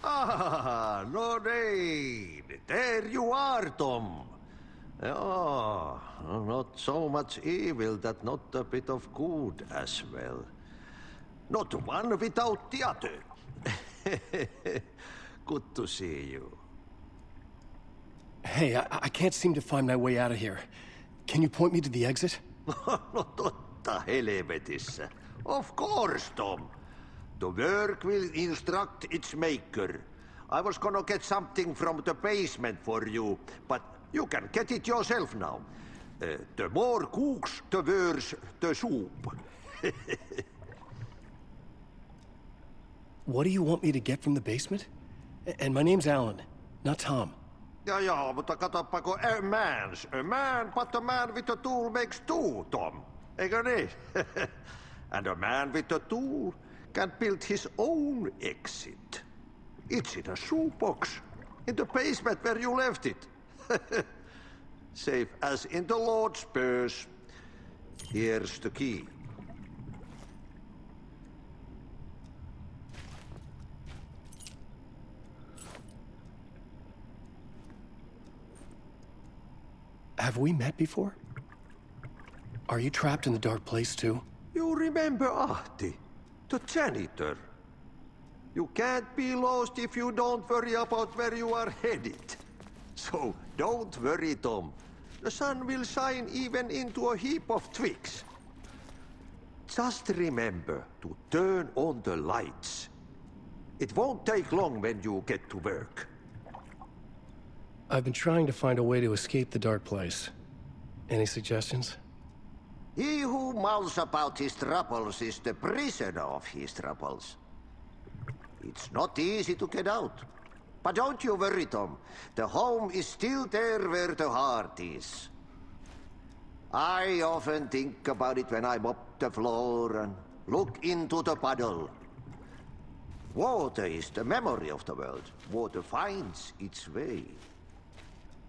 Ah, no need. There you are, Tom. Oh, not so much evil that not a bit of good as well. Not one without the other. Good to see you. Hey, I can't seem to find my way out of here. Can you point me to the exit? No totta helvetissä. Of course, Tom. The work will instruct its maker. I was gonna get something from the basement for you, but you can get it yourself now. The more cooks, the worse the soup. What do you want me to get from the basement? And my name's Alan, not Tom. Ja, mutta katsopako a man, but a man with a tool makes two, Tom. Eikö niin? And a man with a tool can build his own exit. It's in a shoebox, in the basement where you left it. Safe as in the Lord's purse. Here's the key. Have we met before? Are you trapped in the dark place too? You remember Ahti, the janitor. You can't be lost if you don't worry about where you are headed. So don't worry, Tom. The sun will shine even into a heap of twigs. Just remember to turn on the lights. It won't take long when you get to work. I've been trying to find a way to escape the dark place. Any suggestions? He who mouths about his troubles is the prisoner of his troubles. It's not easy to get out. But don't you worry, Tom. The home is still there where the heart is. I often think about it when I mop the floor and look into the puddle. Water is the memory of the world. Water finds its way.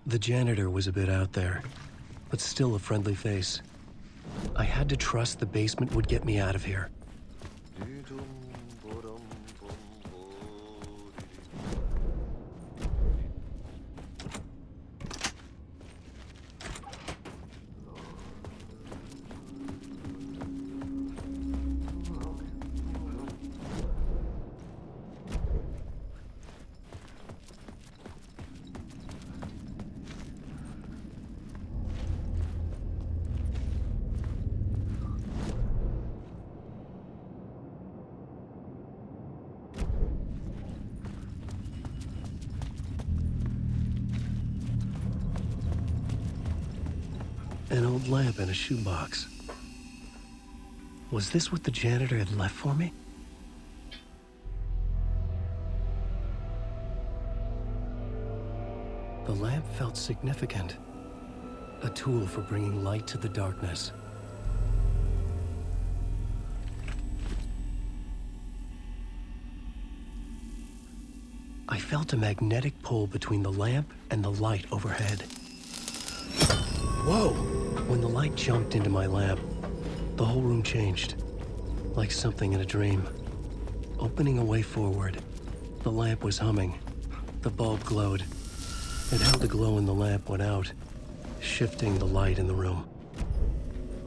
The janitor was a bit out there, but still a friendly face. I had to trust the basement would get me out of here. An old lamp in a shoebox. Was this what the janitor had left for me? The lamp felt significant. A tool for bringing light to the darkness. I felt a magnetic pull between the lamp and the light overhead. Whoa! When the light jumped into my lamp, the whole room changed, like something in a dream. Opening a way forward, the lamp was humming. The bulb glowed, and how the glow in the lamp went out, shifting the light in the room.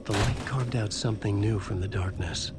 The light carved out something new from the darkness.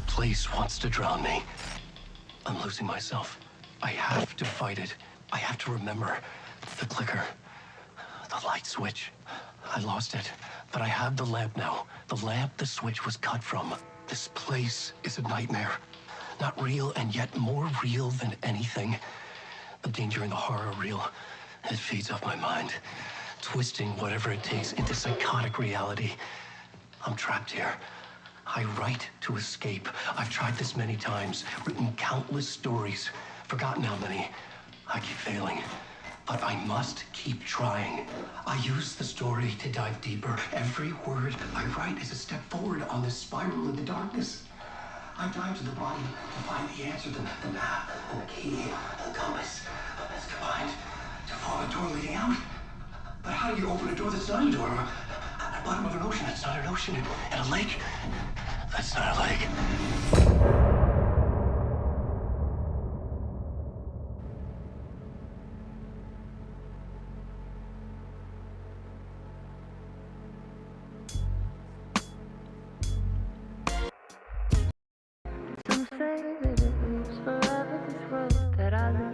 Place wants to drown me. I'm losing myself. I have to fight it. I have to remember the clicker, the light switch. I lost it, but I have the lamp now. The lamp the switch was cut from. This place is a nightmare. Not real, and yet more real than anything. The danger and the horror are real. It feeds off my mind, twisting whatever it takes into psychotic reality. I'm trapped here. I write to escape. I've tried this many times, written countless stories, forgotten how many. I keep failing, but I must keep trying. I use the story to dive deeper. Every word I write is a step forward on this spiral in the darkness. I dive to the bottom to find the answer, the map, and the key, and the compass. It's combined to form a door leading out. But how do you open a door that's not a door? At the bottom of an ocean, that's not an ocean. And a lake, that's not a lake. Some say that it leaves forever this road that I live.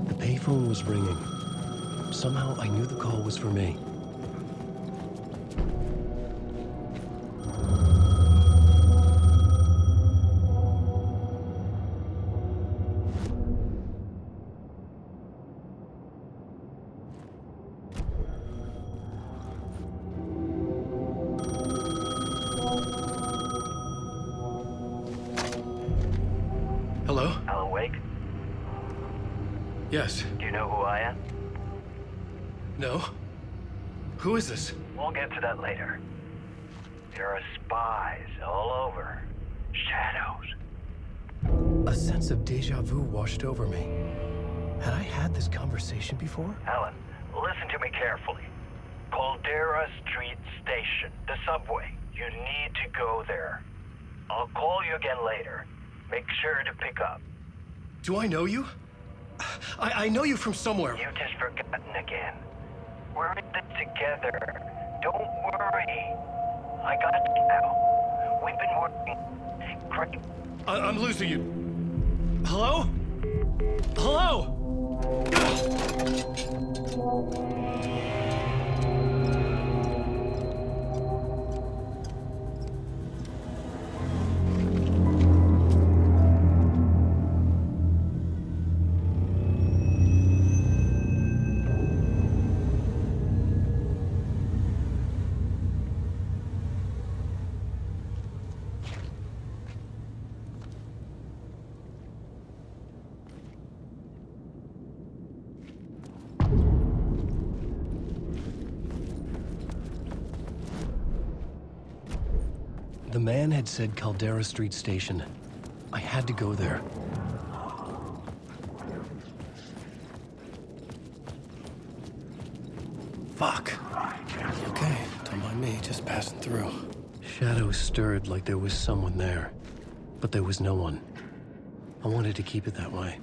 The payphone was ringing. Somehow I knew the call was for me. Hello? Alan Wake? Yes. Do you know who I am? No? Who is this? We'll get to that later. There are spies all over. Shadows. A sense of deja vu washed over me. Had I had this conversation before? Alan, listen to me carefully. Caldera Street Station, the subway. You need to go there. I'll call you again later. Make sure to pick up. Do I know you? I know you from somewhere. You've just forgotten again. We're in this together. Don't worry. I got you now. We've been working. Great. I'm losing you. Hello? Hello? The man had said Caldera Street Station. I had to go there. Fuck. Okay, don't mind me, just passing through. Shadows stirred like there was someone there, but there was no one. I wanted to keep it that way.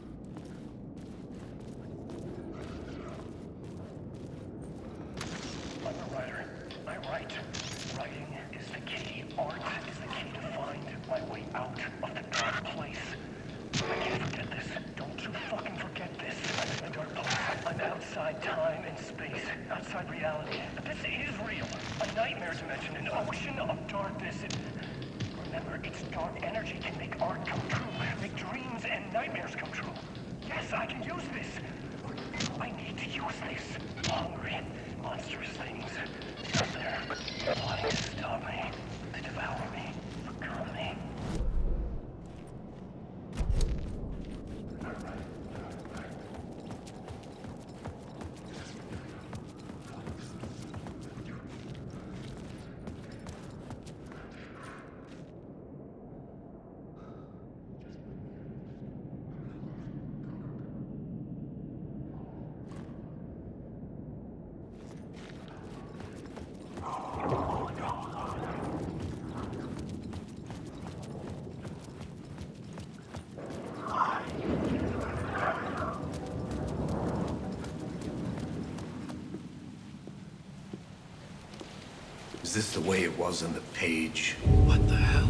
Is this the way it was on the page? What the hell?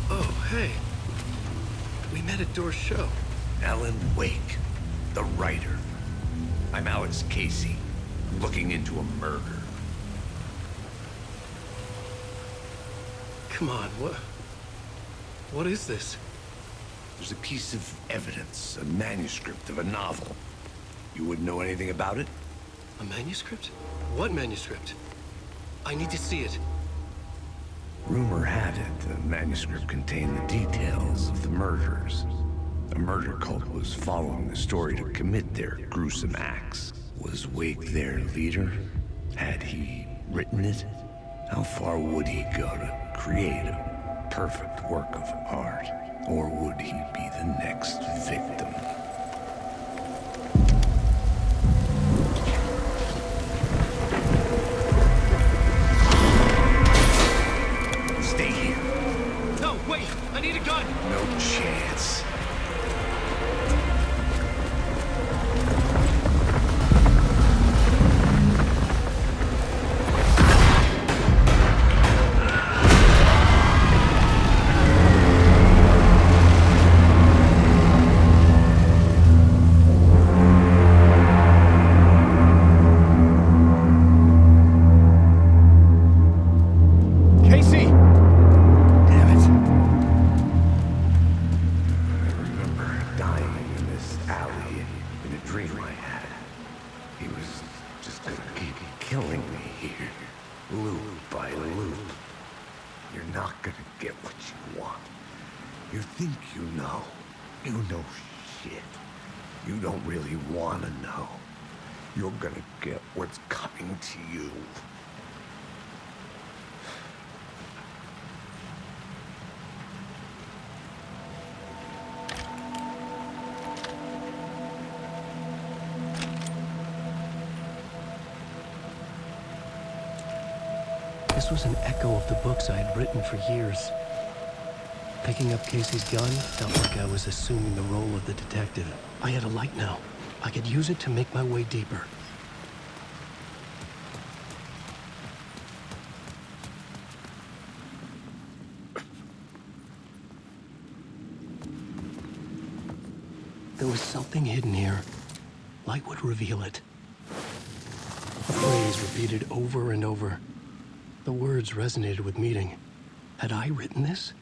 Oh, hey. We met at Door's show. Alan Wake, the writer. I'm Alex Casey, looking into a murder. Come on, what is this? There's a piece of evidence, a manuscript of a novel. You wouldn't know anything about it? A manuscript? What manuscript? I need to see it. Rumor had it the manuscript contained the details of the murders. A murder cult was following the story to commit their gruesome acts. Was Wake their leader? Had he written it? How far would he go to create a perfect work of art? Or would he be the next victim? Stay here. No, wait! I need a gun! No chance. This was an echo of the books I had written for years. Picking up Casey's gun felt like I was assuming the role of the detective. I had a light now, I could use it to make my way deeper. There was something hidden here. Light would reveal it. A phrase repeated over and over. The words resonated with meaning. Had I written this?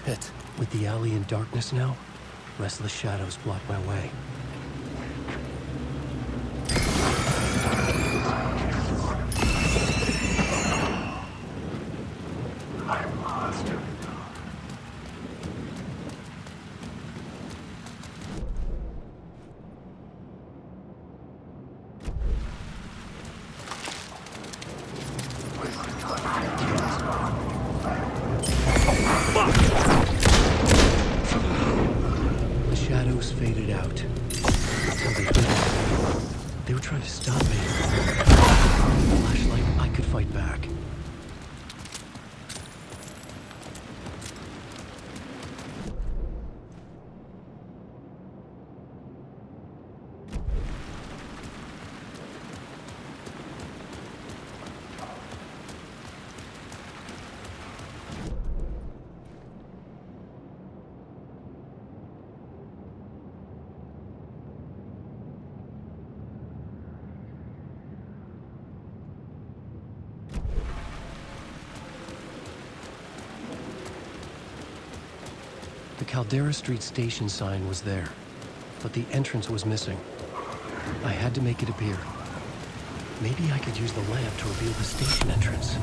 Shit. With the alley in darkness now, restless shadows block my way. I'm lost. The shadows faded out. Until they didn't. They were trying to stop me. Flashlight, I could fight back. The Caldera Street station sign was there, but the entrance was missing. I had to make it appear. Maybe I could use the lamp to reveal the station entrance.